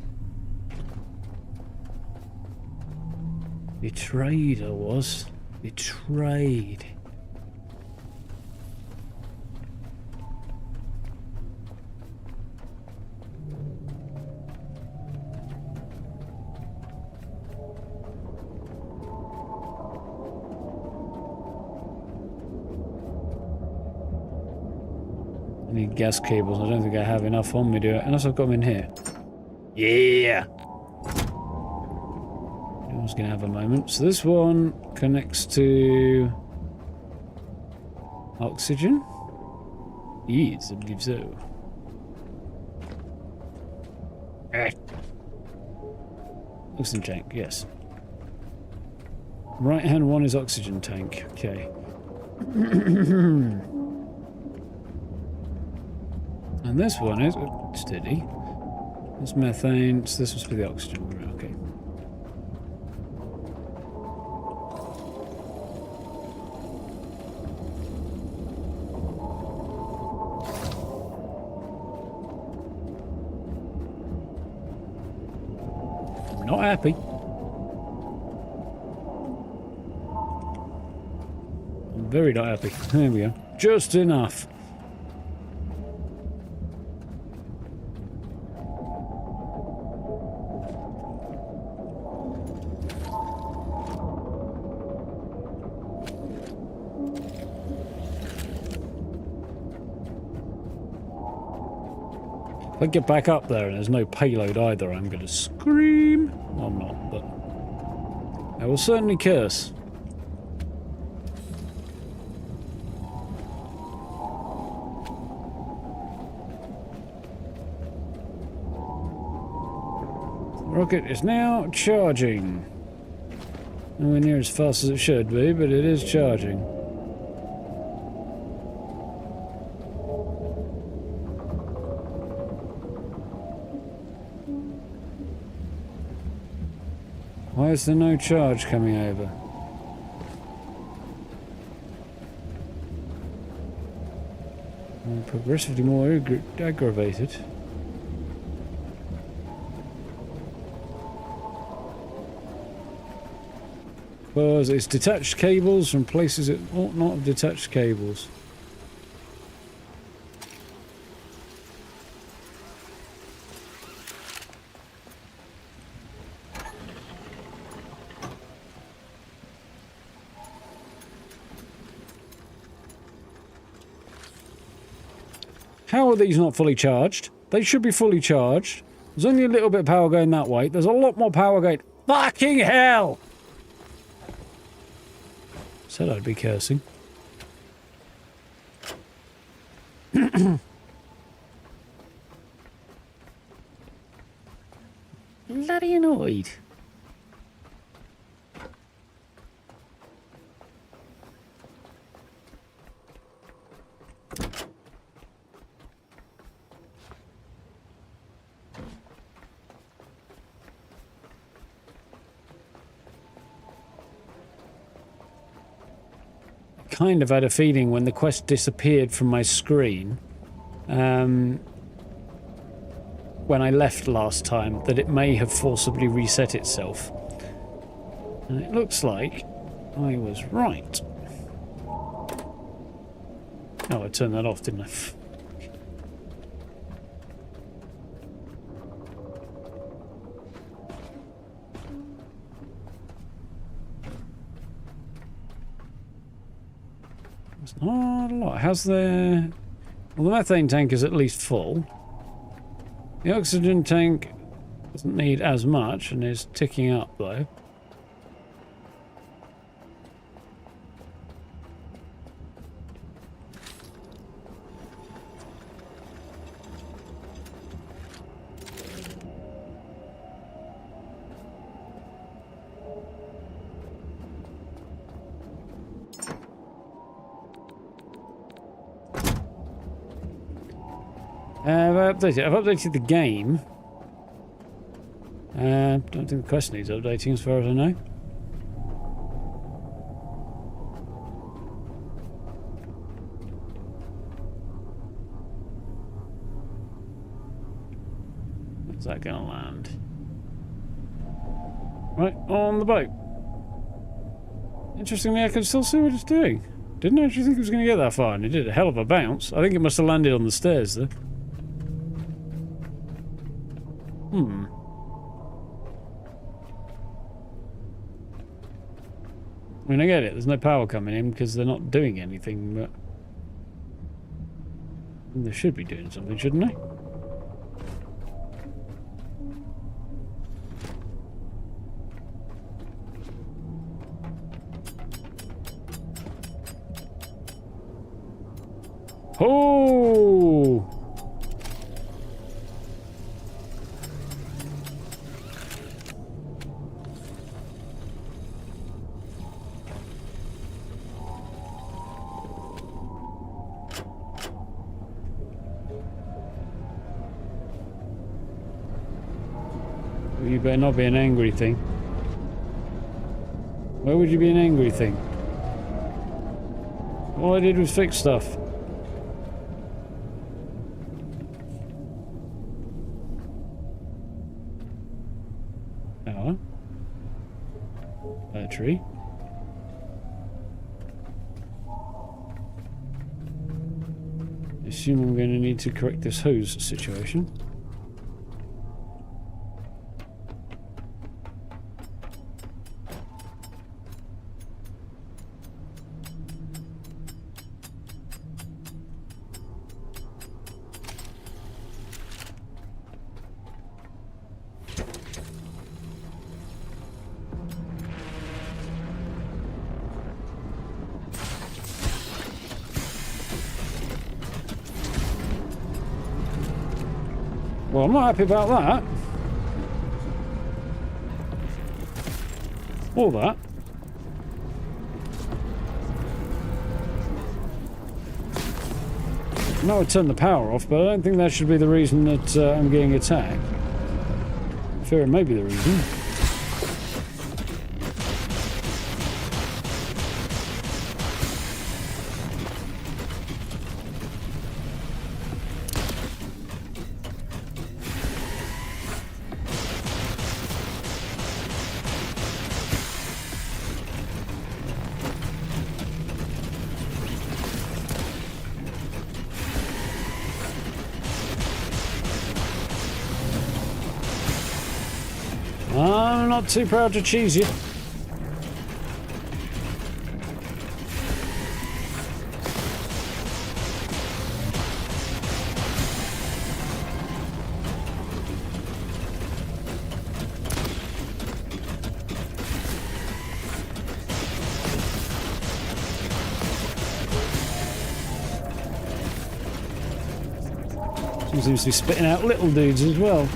Betrayed I was. Betrayed. I need gas cables. I don't think I have enough on me to do it, unless I've got them in here. Yeah! I was going to have a moment. So this one connects to oxygen. Yes, I believe so. Oxygen tank, yes. Right hand one is oxygen tank. Okay. And this one is steady. It's methane. So this was for the oxygen. Right, okay. I'm not happy. I'm very not happy. There we go. Just enough. If I get back up there and there's no payload either, I'm going to scream. Well, I'm not, but I will certainly curse. The rocket is now charging. Nowhere near as fast as it should be, but it is charging. Why is there no charge coming over? I'm progressively more aggravated. Because it's detached cables from places it ought not have detached cables. How are these not fully charged? They should be fully charged. There's only a little bit of power going that way. There's a lot more power going... Fucking hell! Said I'd be cursing. Bloody annoyed. Kind of had a feeling when the quest disappeared from my screen when I left last time that it may have forcibly reset itself, and it looks like I was right. Oh, I turned that off, didn't I? Not a lot. How's the... Well, the methane tank is at least full. The oxygen tank doesn't need as much and is ticking up, though. I've updated the game. Don't think the quest needs updating as far as I know. Where's that going to land? Right on the boat. Interestingly, I can still see what it's doing. Didn't actually think it was going to get that far, and it did a hell of a bounce. I think it must have landed on the stairs, though. I mean, I get it. There's no power coming in because they're not doing anything, but... They should be doing something, shouldn't they? Oh! You better not be an angry thing. Why would you be an angry thing? All I did was fix stuff. Power. Battery. I assume I'm going to need to correct this hose situation. Well, I'm not happy about that. Or that. No, I turned the power off, but I don't think that should be the reason that I'm getting attacked. I fear it may be the reason. I'm not too proud to cheese you. Seems to be spitting out little dudes as well.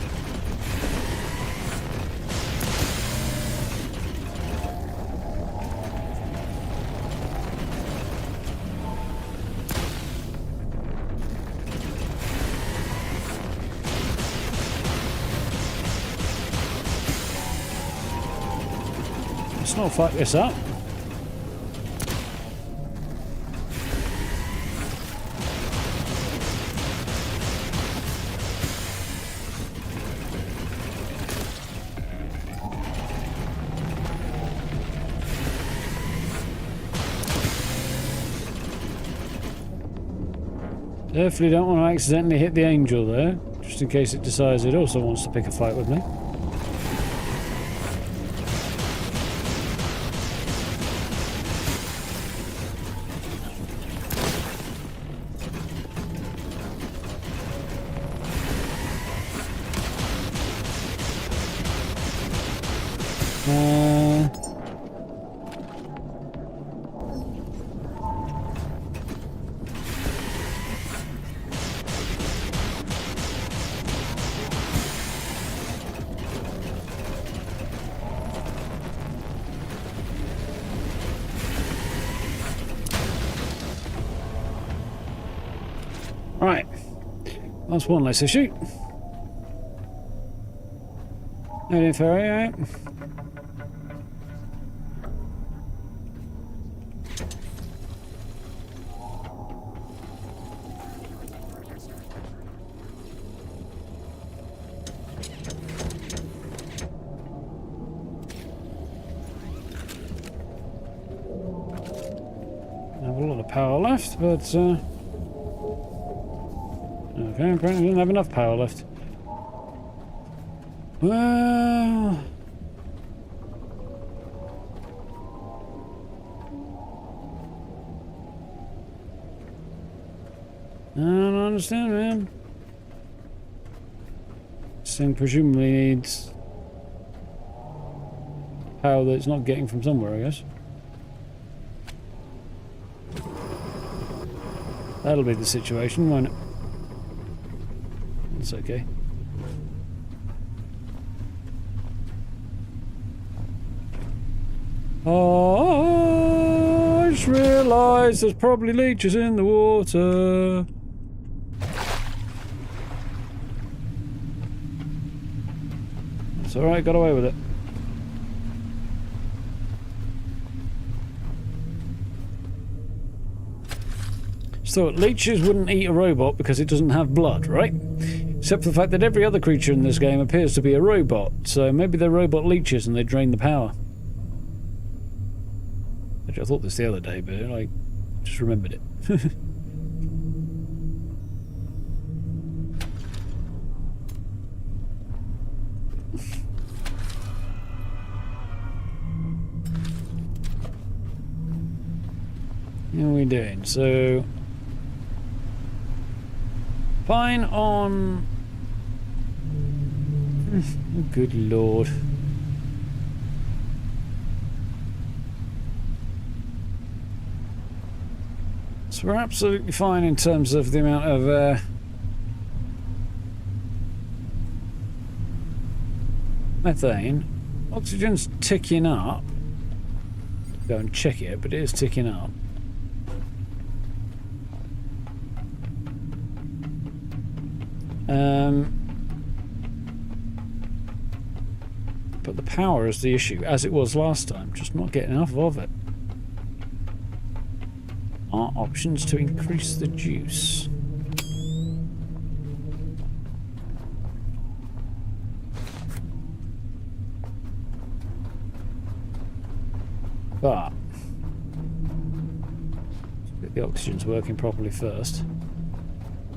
Let's not fuck this up. Definitely don't want to accidentally hit the angel there, just in case it decides it also wants to pick a fight with me. Right, that's one less issue. No info, right? I have a lot of power left, but okay, apparently I didn't have enough power left. Well, I don't understand, man. This thing presumably needs power that it's not getting from somewhere, I guess. That'll be the situation, won't it? It's okay. Oh, I just realised there's probably leeches in the water. It's alright, got away with it. So leeches wouldn't eat a robot because it doesn't have blood, right? Except for the fact that every other creature in this game appears to be a robot, so maybe they're robot leeches and they drain the power. Actually, I thought this the other day, but I just remembered it. How are we doing? So... fine on... oh, good lord. So we're absolutely fine in terms of the amount of methane. Oxygen's ticking up. Go and check it, but it is ticking up. But the power is the issue, as it was last time. Just not getting enough of it. Are options to increase the juice? But let's get the oxygen's working properly first.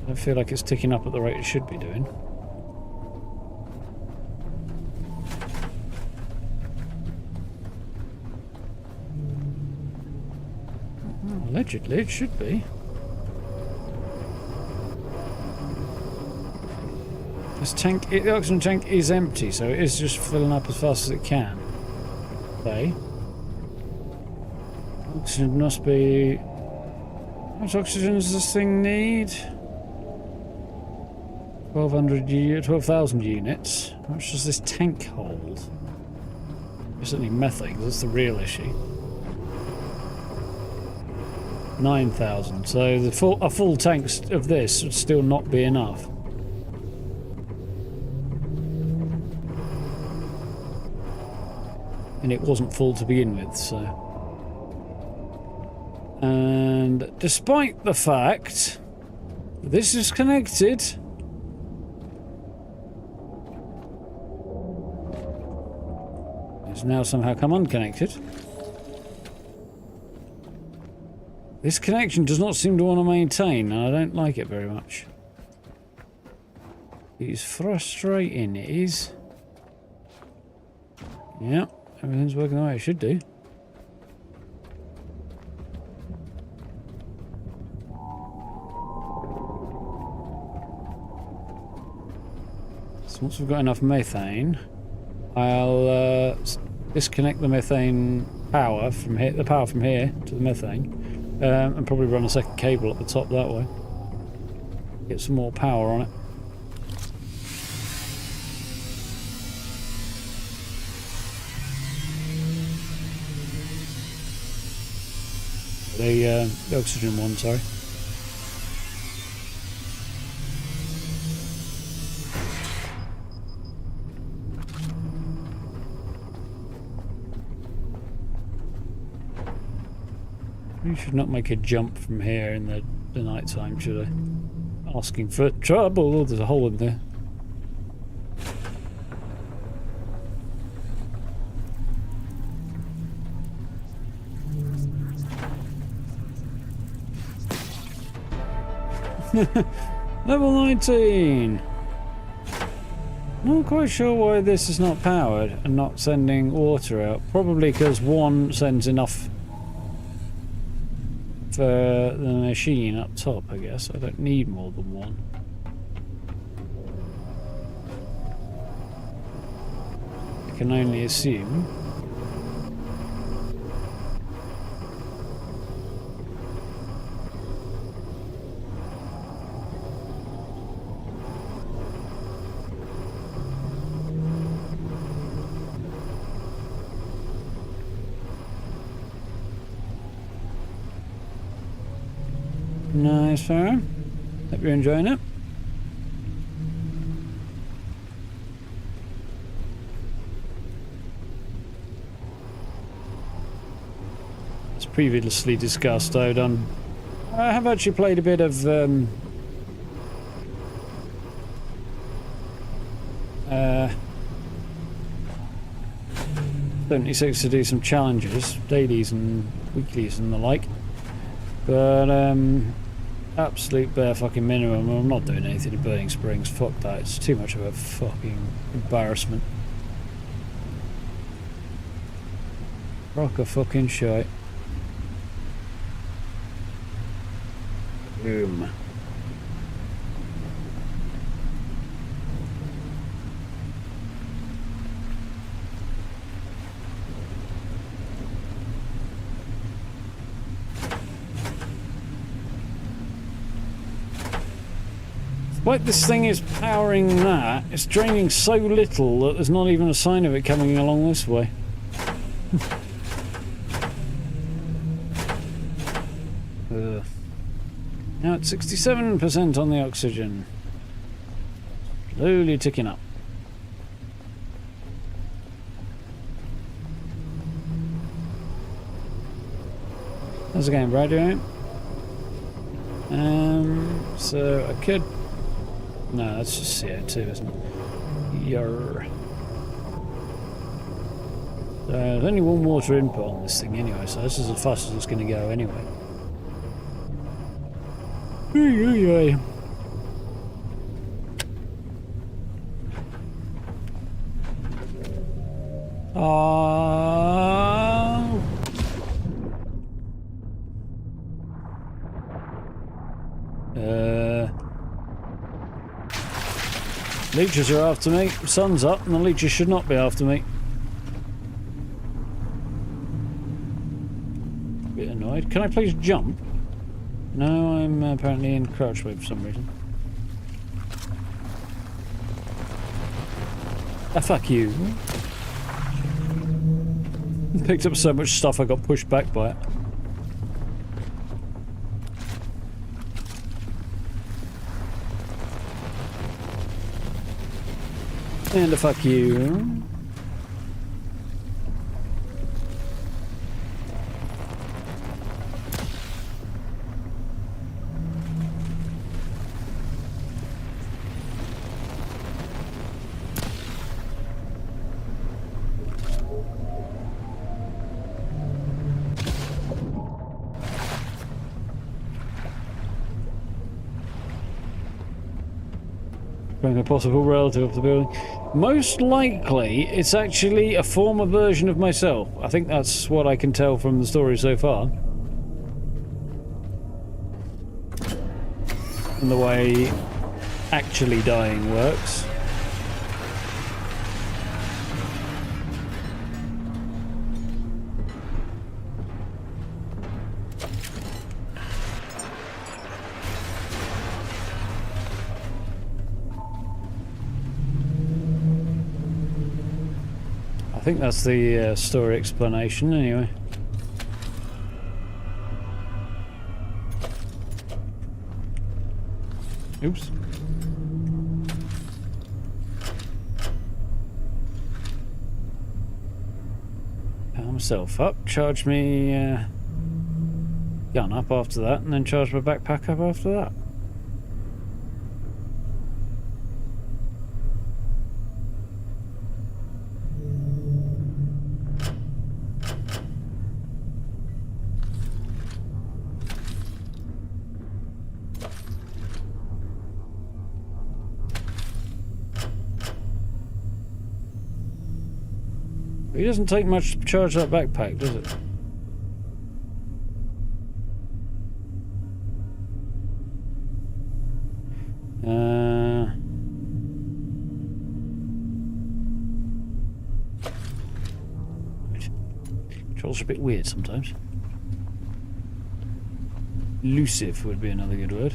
I don't feel like it's ticking up at the rate it should be doing. Well, allegedly it should be. This tank, the oxygen tank is empty, so it is just filling up as fast as it can. Okay. Oxygen must be... how much oxygen does this thing need? 12,000 units. How much does this tank hold? It's certainly methane, that's the real issue. 9,000. So a full tank of this would still not be enough. And it wasn't full to begin with, so... and despite the fact that this is connected, it's now somehow come unconnected. This connection does not seem to want to maintain, and I don't like it very much. It is frustrating, it is. Yeah, everything's working the way it should do. So once we've got enough methane, I'll disconnect the methane power from here, the power from here to the methane, and probably run a second cable at the top that way. Get some more power on it. The oxygen one, sorry. You should not make a jump from here in the night time, should I? Asking for trouble. Oh, there's a hole in there. Level 19. Not quite sure why this is not powered and not sending water out. Probably because one sends enough for the machine up top, I guess. I don't need more than one. I can only assume. Nice farm. Hope you're enjoying it. As previously discussed, I have actually played a bit of 76 to do some challenges, dailies and weeklies and the like. But absolute bare fucking minimum. I'm not doing anything in Burning Springs. Fuck that. It's too much of a fucking embarrassment. Rock a fucking shite. Boom. Like this thing is powering that, it's draining so little that there's not even a sign of it coming along this way. Now it's 67% on the oxygen. Slowly ticking up. How's it going, Brad? You alright? So I could... No, that's just CO2, isn't it? Yarr. There's only one water input on this thing anyway, so this is as fast as it's going to go anyway. Ooh. Leeches are after me. Sun's up and the leeches should not be after me. Bit annoyed. Can I please jump? No, I'm apparently in crouch mode for some reason. Ah, fuck you. Picked up so much stuff I got pushed back by it. And a fuck you. A possible relative of the building. Most likely, it's actually a former version of myself. I think that's what I can tell from the story so far. And the way actually dying works. I think that's the story explanation, anyway. Oops. Power myself up, charge me gun up after that, and then charge my backpack up after that. It doesn't take much to charge that backpack, does it? Controls are a bit weird sometimes. Elusive would be another good word.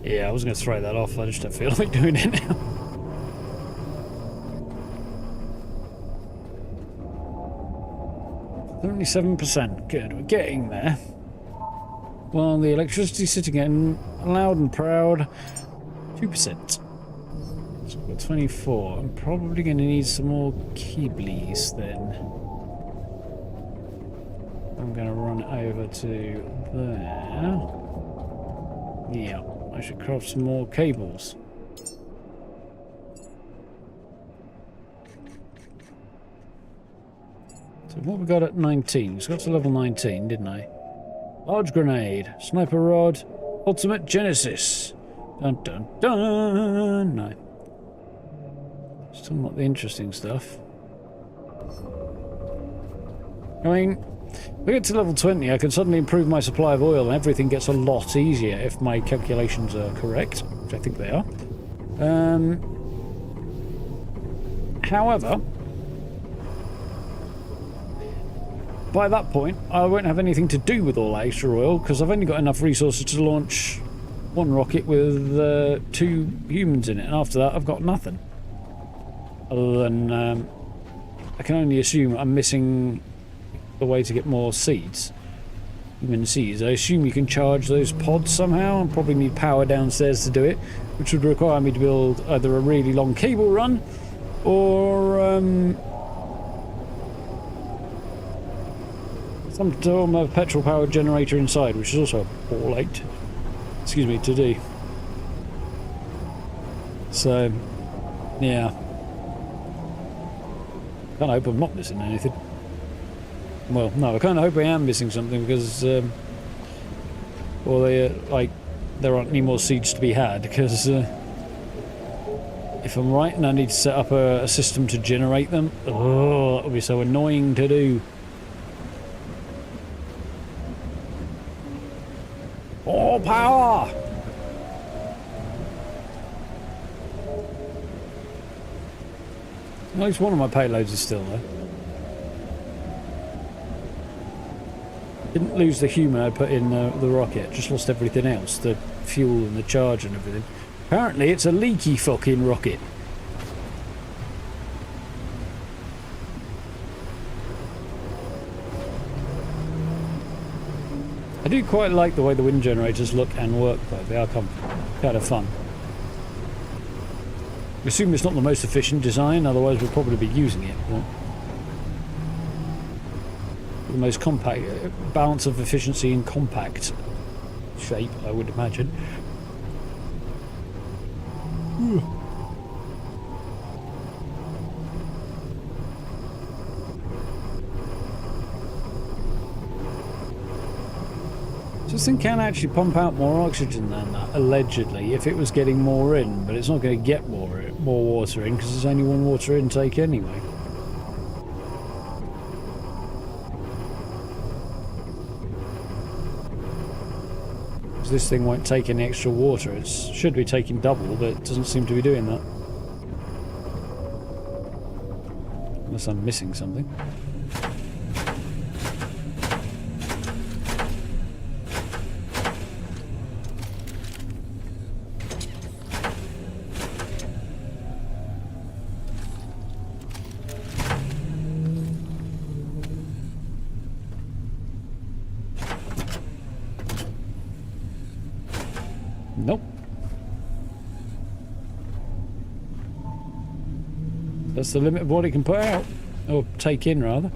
Yeah, I was going to throw that off. I just don't feel like doing it now. %. Good, we're getting there. Well, the electricity's sitting in loud and proud. 2%. So we've got 24. I'm probably going to need some more Keeblies then. I'm going to run over to there. Yeah, I should craft some more cables. So what we got at 19? It's got to level 19, didn't I? Large grenade, sniper rod, ultimate genesis. Dun dun dun. No. Still not the interesting stuff. I mean, if I get to level 20, I can suddenly improve my supply of oil and everything gets a lot easier if my calculations are correct, which I think they are. However, by that point, I won't have anything to do with all that extra oil because I've only got enough resources to launch one rocket with 2 humans in it, and after that I've got nothing. Other than, I can only assume I'm missing the way to get more seeds. Human seeds. I assume you can charge those pods somehow, and probably need power downstairs to do it, which would require me to build either a really long cable run, or some form of petrol-powered generator inside, which is also a ball ache, excuse me, to do. So, yeah. Can't hope I'm not missing anything. Well, no, I kind of hope I am missing something because, well, like, there aren't any more seeds to be had because if I'm right and I need to set up a system to generate them, oh, that would be so annoying to do. All power! At least one of my payloads is still there. Didn't lose the human I put in the rocket, just lost everything else, the fuel and the charge and everything. Apparently it's a leaky fucking rocket. I do quite like the way the wind generators look and work though, they are kind of fun. I assume it's not the most efficient design, otherwise we'll probably be using it. But the most compact, balance of efficiency in compact shape, I would imagine. This thing can actually pump out more oxygen than that, allegedly, if it was getting more in, but it's not going to get more water in because there's only one water intake anyway. Because this thing won't take any extra water. It should be taking double, but it doesn't seem to be doing that. Unless I'm missing something. Nope. That's the limit of what it can put out. Or take in, rather.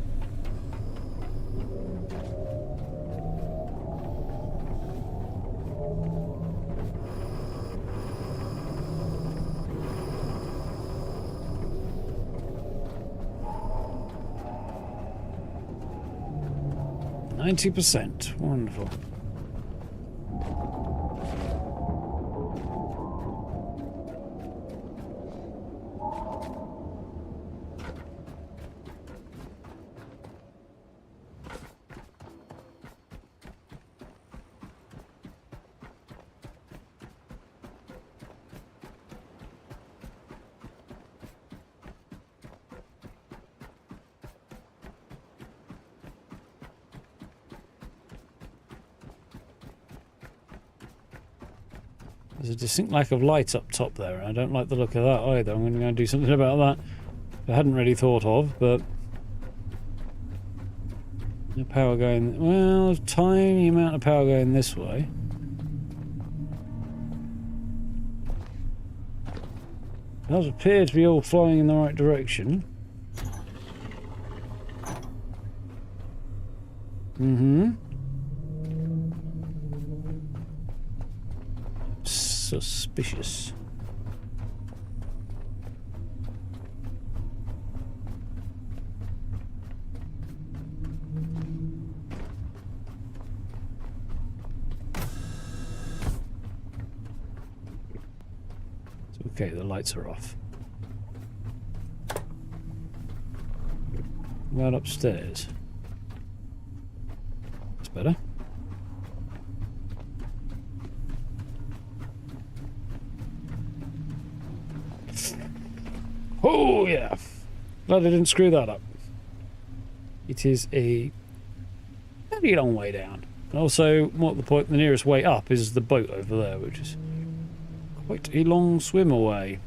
%. Wonderful. There's a distinct lack of light up top there. I don't like the look of that either. I'm going to go and do something about that. I hadn't really thought of, but... no power going... well, a tiny amount of power going this way. It does appear to be all flying in the right direction. Mm-hmm. Suspicious. Okay, the lights are off. Right upstairs. That's better. Oh yeah! Glad I didn't screw that up. It is a very long way down. Also, what the point? The nearest way up is the boat over there, which is quite a long swim away.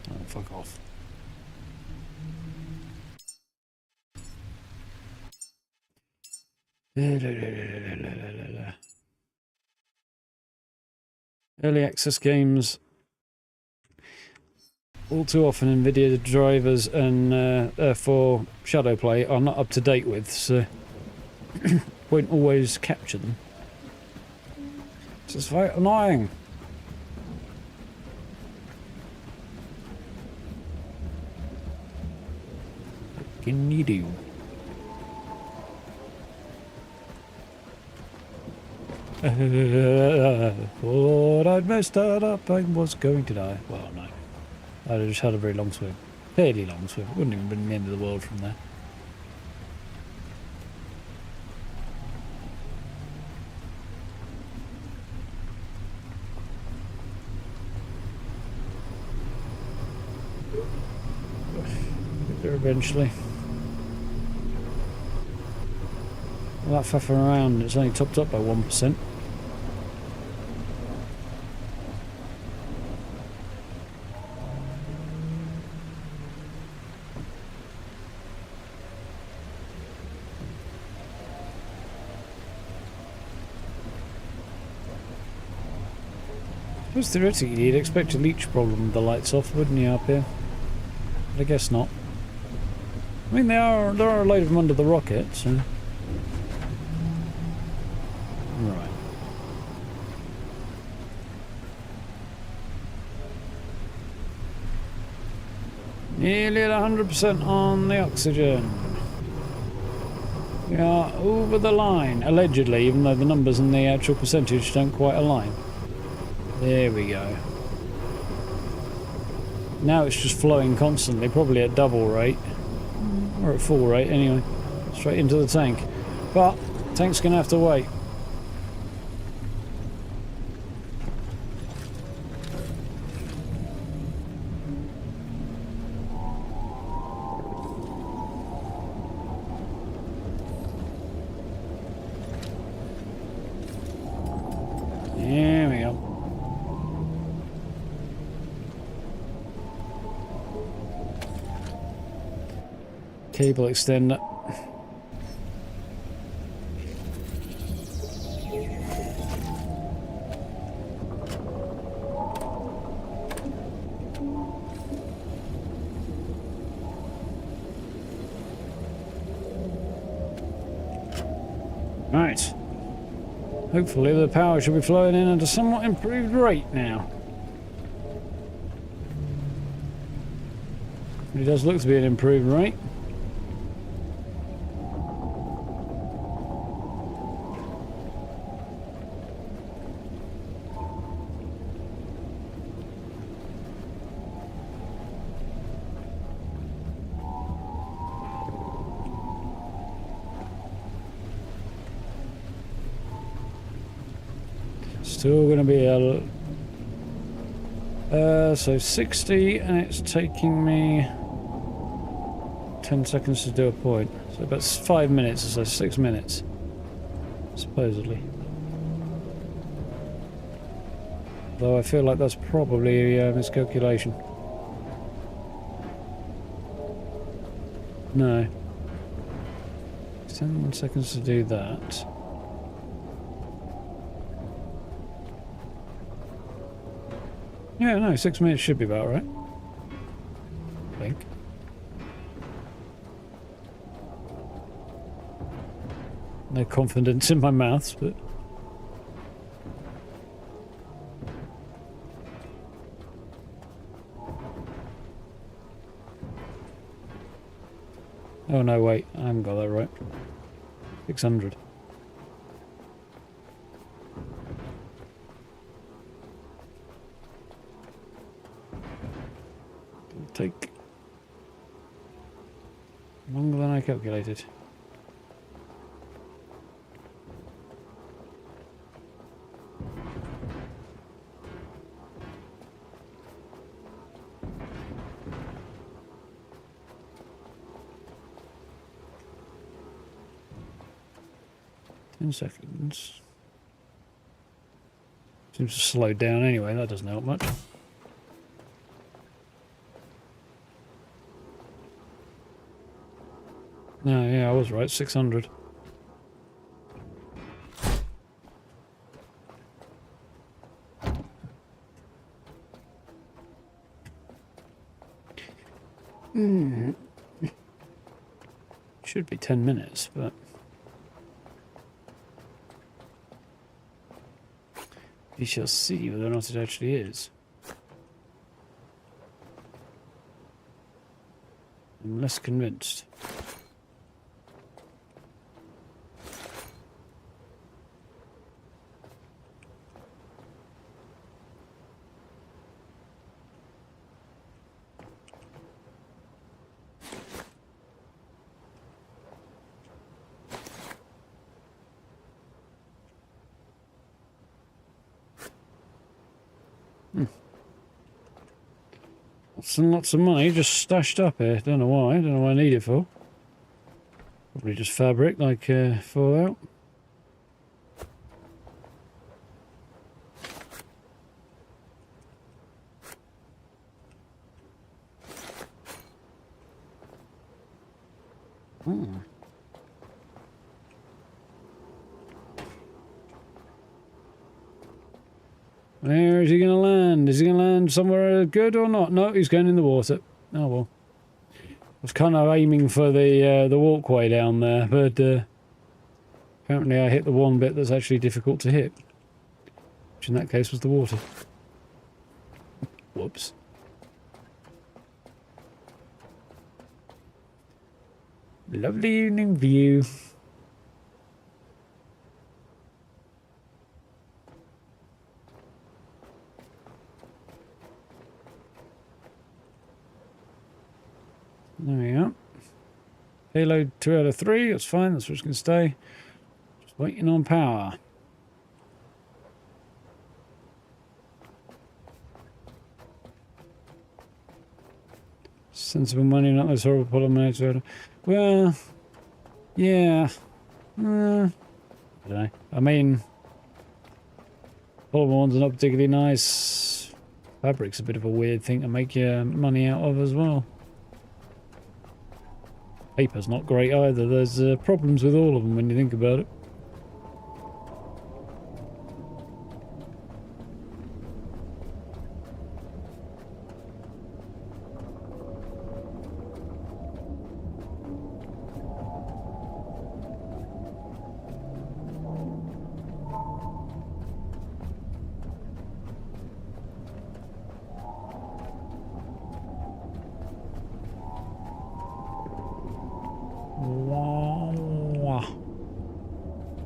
Oh, fuck off. Early access games. All too often NVIDIA drivers and for shadow play are not up to date with, so won't always capture them. It's just very annoying. What can you do? Thought I'd messed that up, I was going to die. Well, no. I just had a very long swim. Fairly long swim. Wouldn't even been the end of the world from there. Get there eventually. All that faffing around, it's only topped up by 1%. I suppose theoretically you'd expect a leech problem with the lights off, wouldn't you, up here? But I guess not. I mean, there are a load of them under the rocket, so... right. Nearly at 100% on the oxygen. We are over the line, allegedly, even though the numbers and the actual percentage don't quite align. There we go. Now it's just flowing constantly, probably at double rate. Or at full rate, anyway. Straight into the tank. But, tank's gonna have to wait. There we go. Cable extender. Right. Hopefully the power should be flowing in at a somewhat improved rate now. It does look to be an improved rate. Still going to be a So 60, and it's taking me 10 seconds to do a point. So about 5 minutes or so, 6 minutes, supposedly. Though I feel like that's probably a miscalculation. No. 10 seconds to do that. Yeah, no, 6 minutes should be about right. I think. No confidence in my maths, but... Oh no, wait, I haven't got that right. 600. It'll take longer than I calculated. Seconds. Seems to slow down anyway, that doesn't help much. No, yeah, I was right, 600. Should be 10 minutes, but... we shall see whether or not it actually is. I'm less convinced. Lots and lots of money just stashed up here. Don't know why. Don't know what I need it for. Probably just fabric, like Fallout. Hmm. Where is he going to land? Is he going to land somewhere good or not? No, he's going in the water. Oh well. I was kind of aiming for the walkway down there, but apparently I hit the one bit that's actually difficult to hit, which in that case was the water. Whoops. Lovely evening view. There we go. Payload 2 out of 3, that's fine, that's where it's going to stay. Just waiting on power. Sensible money, not those horrible polymer. Well, yeah. I don't know. I mean, polymer ones are not particularly nice. Fabric's a bit of a weird thing to make your money out of as well. Paper's not great either. There's problems with all of them when you think about it.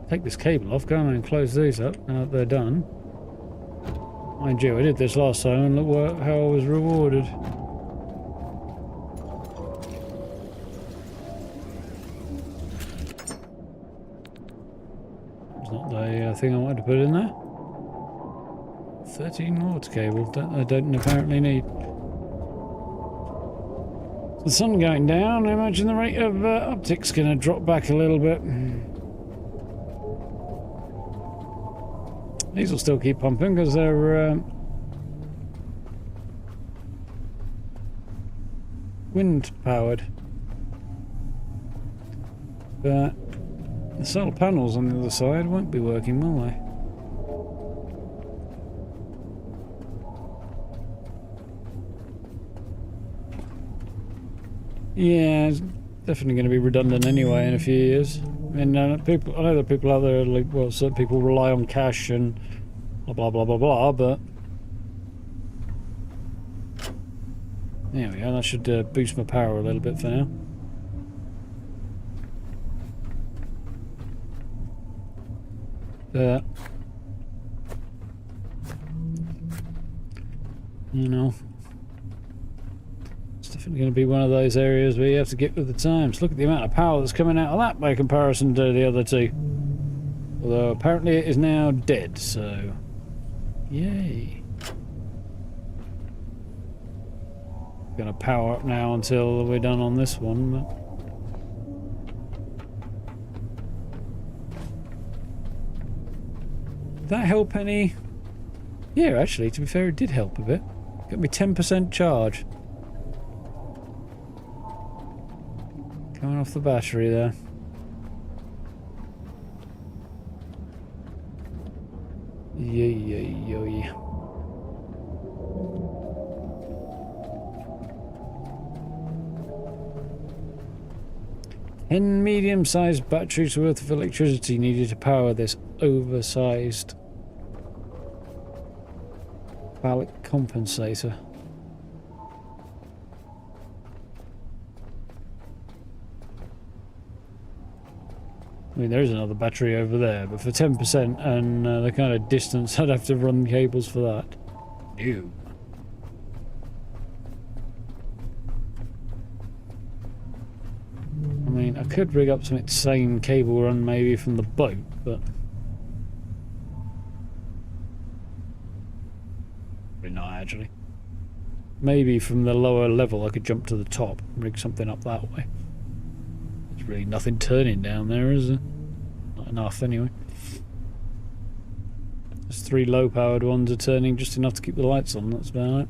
Take this cable off, go and close these up now that they're done. Mind you, I did this last time and look how I was rewarded. It's not the thing I wanted to put in there. 13 water cable that I don't apparently need. The sun going down, I imagine the rate of uptick's going to drop back a little bit. These will still keep pumping because they're wind powered. But the solar panels on the other side won't be working, will they? Yeah, it's definitely going to be redundant anyway in a few years. I mean, I know that people out there, like, well, certain people rely on cash and blah blah blah blah, but there we go. That should boost my power a little bit for now. You know. Definitely going to be one of those areas where you have to get with the times. Look at the amount of power that's coming out of that by comparison to the other two. Although apparently it is now dead, so yay. Gonna power up now until we're done on this one, but did that help any? Yeah, actually, to be fair, it did help a bit. Got me 10% charge. Coming off the battery there. Yay. 10 medium-sized batteries worth of electricity needed to power this oversized ballast compensator. I mean, there is another battery over there, but for 10% and the kind of distance, I'd have to run cables for that. Ew. I mean, I could rig up some insane cable run maybe from the boat, but probably not actually. Maybe from the lower level I could jump to the top and rig something up that way. There's really nothing turning down there, is there? Not enough anyway. There's 3 low powered ones are turning just enough to keep the lights on, that's about it.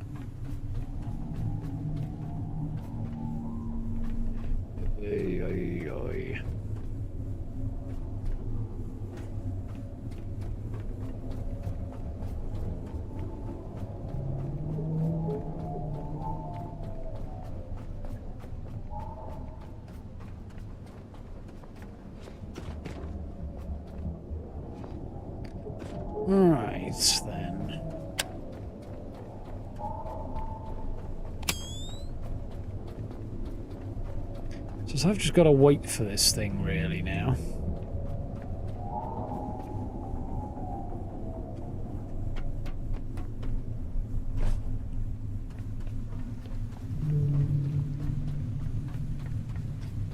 Right then. So I've just got to wait for this thing really now.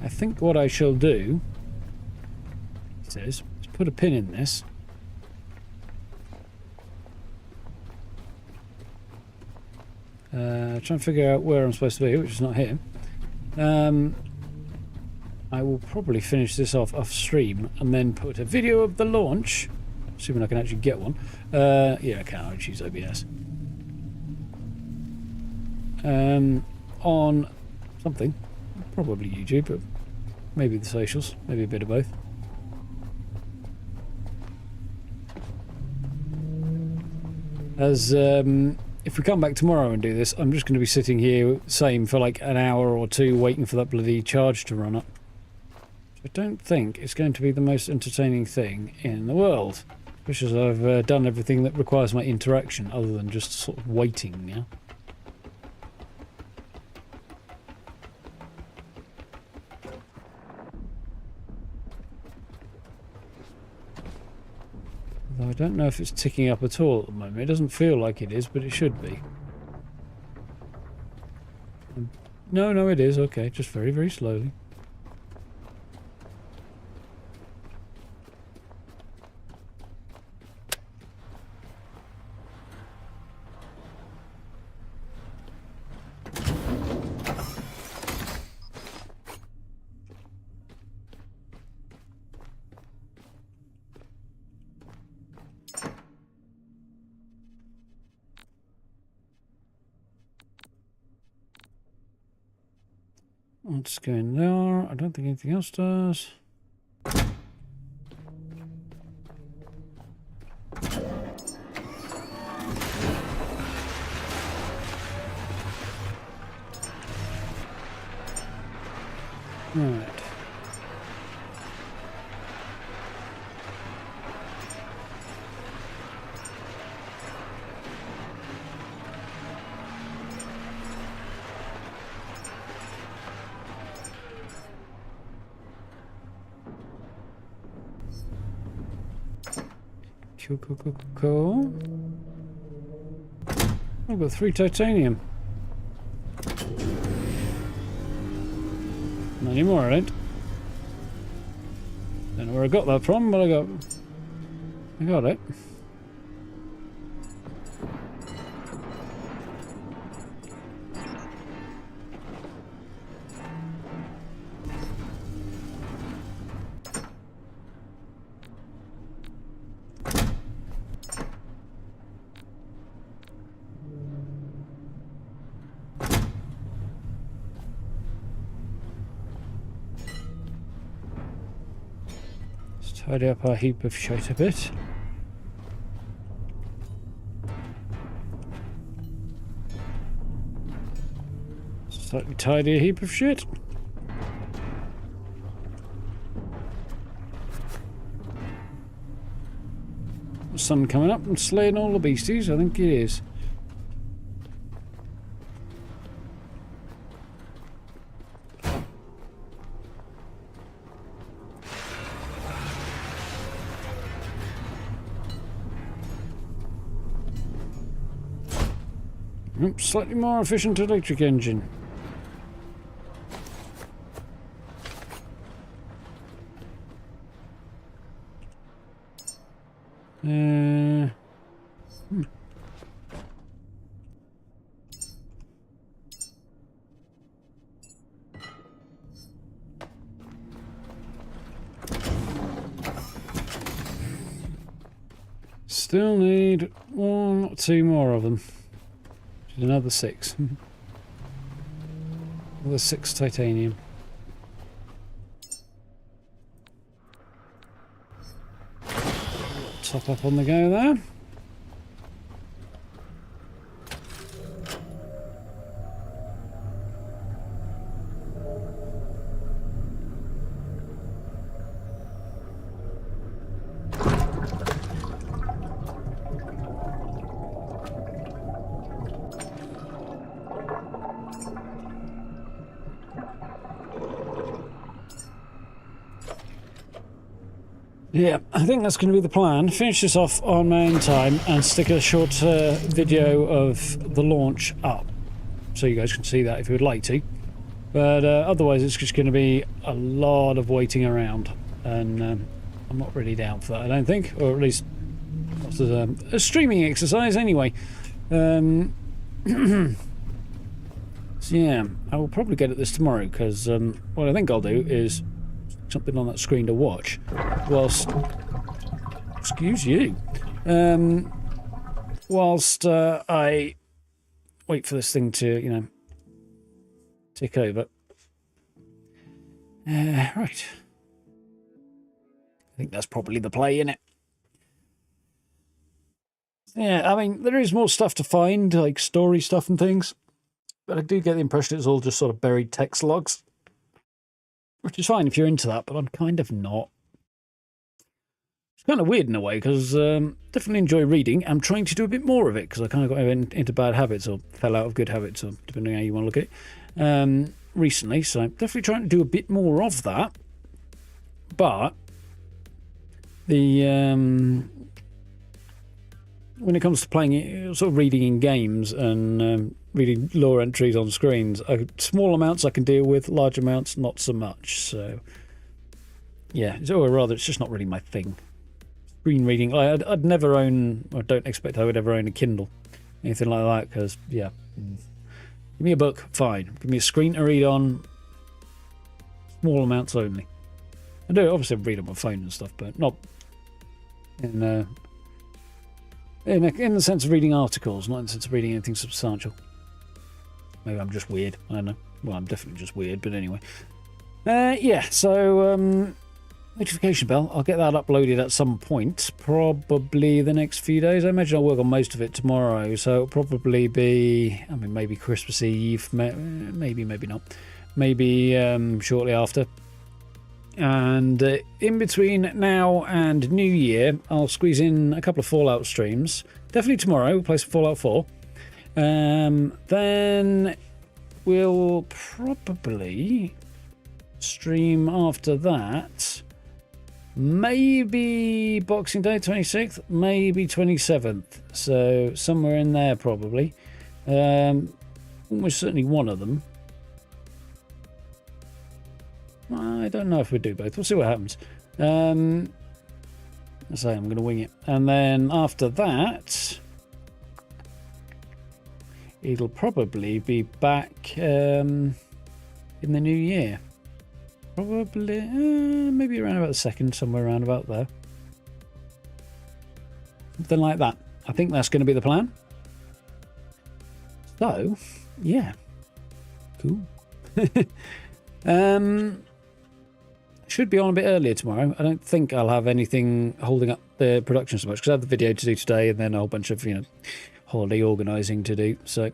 I think what I shall do, he says, is put a pin in this. Trying to figure out where I'm supposed to be, which is not here. I will probably finish this off stream and then put a video of the launch, assuming I can actually get one. Yeah, I can. I'll choose OBS. On something, probably YouTube, but maybe the socials, maybe a bit of both. As if we come back tomorrow and do this, I'm just going to be sitting here, same, for like an hour or two, waiting for that bloody charge to run up. I don't think it's going to be the most entertaining thing in the world, especially as I've done everything that requires my interaction, other than just sort of waiting now. Though I don't know if it's ticking up at all at the moment. It doesn't feel like it is, but it should be. No, it is. Okay, just very, very slowly. Let's go in there. I don't think anything else does. Right. Cool. I've got 3 titanium. Not anymore, I don't. Don't know where I got that from, but I got it. Tidy up our heap of shit a bit. Slightly tidier heap of shit. The sun coming up and slaying all the beasties, I think it is. Slightly more efficient electric engine. Still need 1 or 2 more of them. Another 6. Another 6 titanium. Top up on the go there. Yeah, I think that's going to be the plan. Finish this off on my own time and stick a short video of the launch up, so you guys can see that if you would like to. But otherwise it's just going to be a lot of waiting around, and I'm not really down for that, I don't think, or at least not as a streaming exercise anyway. So yeah, I will probably get at this tomorrow, because what I think I'll do is something on that screen to watch whilst, excuse you, whilst I wait for this thing to, you know, tick over. Right, I think that's probably the play, innit? Yeah, I mean, there is more stuff to find, like story stuff and things, but I do get the impression it's all just sort of buried text logs, which is fine if you're into that, but I'm kind of not. It's kind of weird in a way, because definitely enjoy reading. I'm trying to do a bit more of it, because I kind of got into bad habits, or fell out of good habits, or depending on how you want to look at it, recently. So I'm definitely trying to do a bit more of that. But the when it comes to playing, sort of reading in games and reading lore entries on screens, small amounts I can deal with, large amounts not so much. So yeah, or rather it's just not really my thing. Screen reading, I'd never own, or don't expect I would ever own a Kindle, anything like that, because yeah, give me a book, fine. Give me a screen to read on, small amounts only. I do obviously read on my phone and stuff, but not in the sense of reading articles, not in the sense of reading anything substantial. Maybe I'm just weird, I don't know. Well, I'm definitely just weird, but anyway. Yeah, so notification bell. I'll get that uploaded at some point, probably the next few days. I imagine I'll work on most of it tomorrow, so it'll probably be, I mean, maybe Christmas Eve, maybe not, maybe shortly after. And in between now and New Year, I'll squeeze in a couple of Fallout streams. Definitely tomorrow, we'll play some Fallout 4. Then we'll probably stream after that. Maybe Boxing Day 26th, maybe 27th. So somewhere in there probably. Almost certainly one of them. I don't know if we do both. We'll see what happens. I say I'm going to wing it. And then after that, it'll probably be back in the new year. Probably, maybe around about the 2nd, somewhere around about there. Something like that. I think that's going to be the plan. So, yeah. Cool. Should be on a bit earlier tomorrow. I don't think I'll have anything holding up the production so much because I have the video to do today and then a whole bunch of, holiday organising to do. So,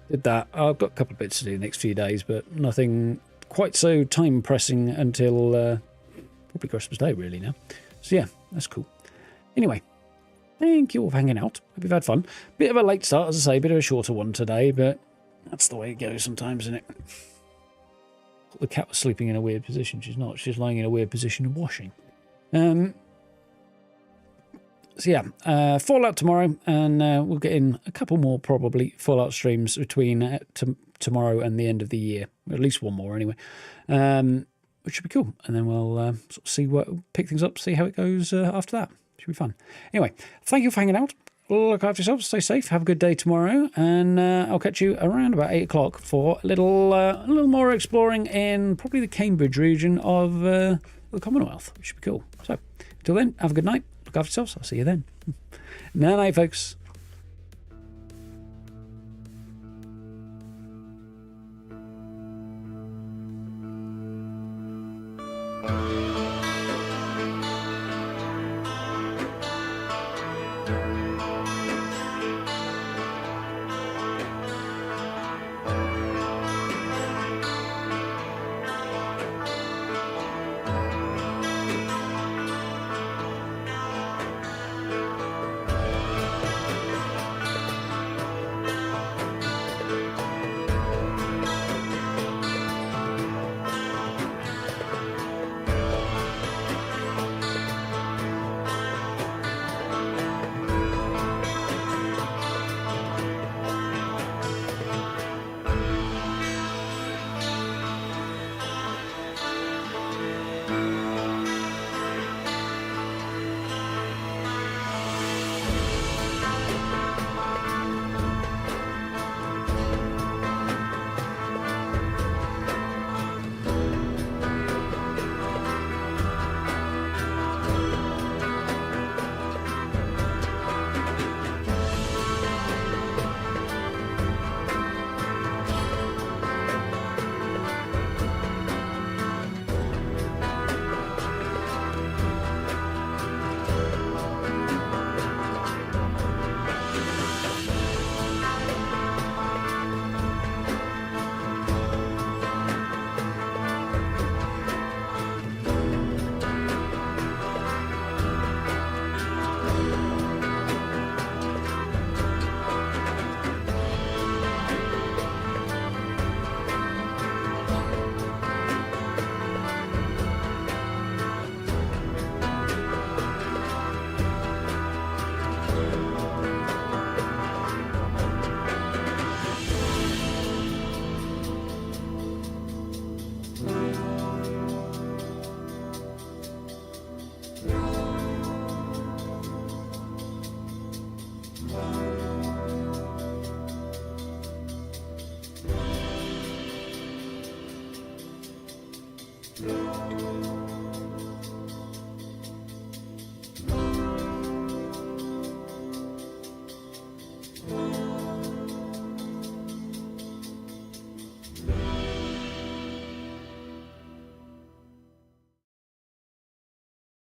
did that. I've got a couple of bits to do the next few days, but nothing quite so time pressing until probably Christmas Day really now. So yeah, that's cool. Anyway, thank you all for hanging out. Hope you've had fun. Bit of a late start, as I say, bit of a shorter one today, but that's the way it goes sometimes, isn't it? The cat was sleeping in a weird position. She's not. She's lying in a weird position and washing. So yeah, Fallout tomorrow, and we'll get in a couple more probably Fallout streams between tomorrow and the end of the year. At least one more anyway, which should be cool. And then we'll sort of see pick things up, see how it goes after that. Should be fun. Anyway, thank you for hanging out. Look after yourselves, stay safe, have a good day tomorrow, and I'll catch you around about 8 o'clock for a little more exploring in probably the Cambridge region of the Commonwealth, which should be cool. So, until then, have a good night. Look after yourselves. I'll see you then. Night, folks.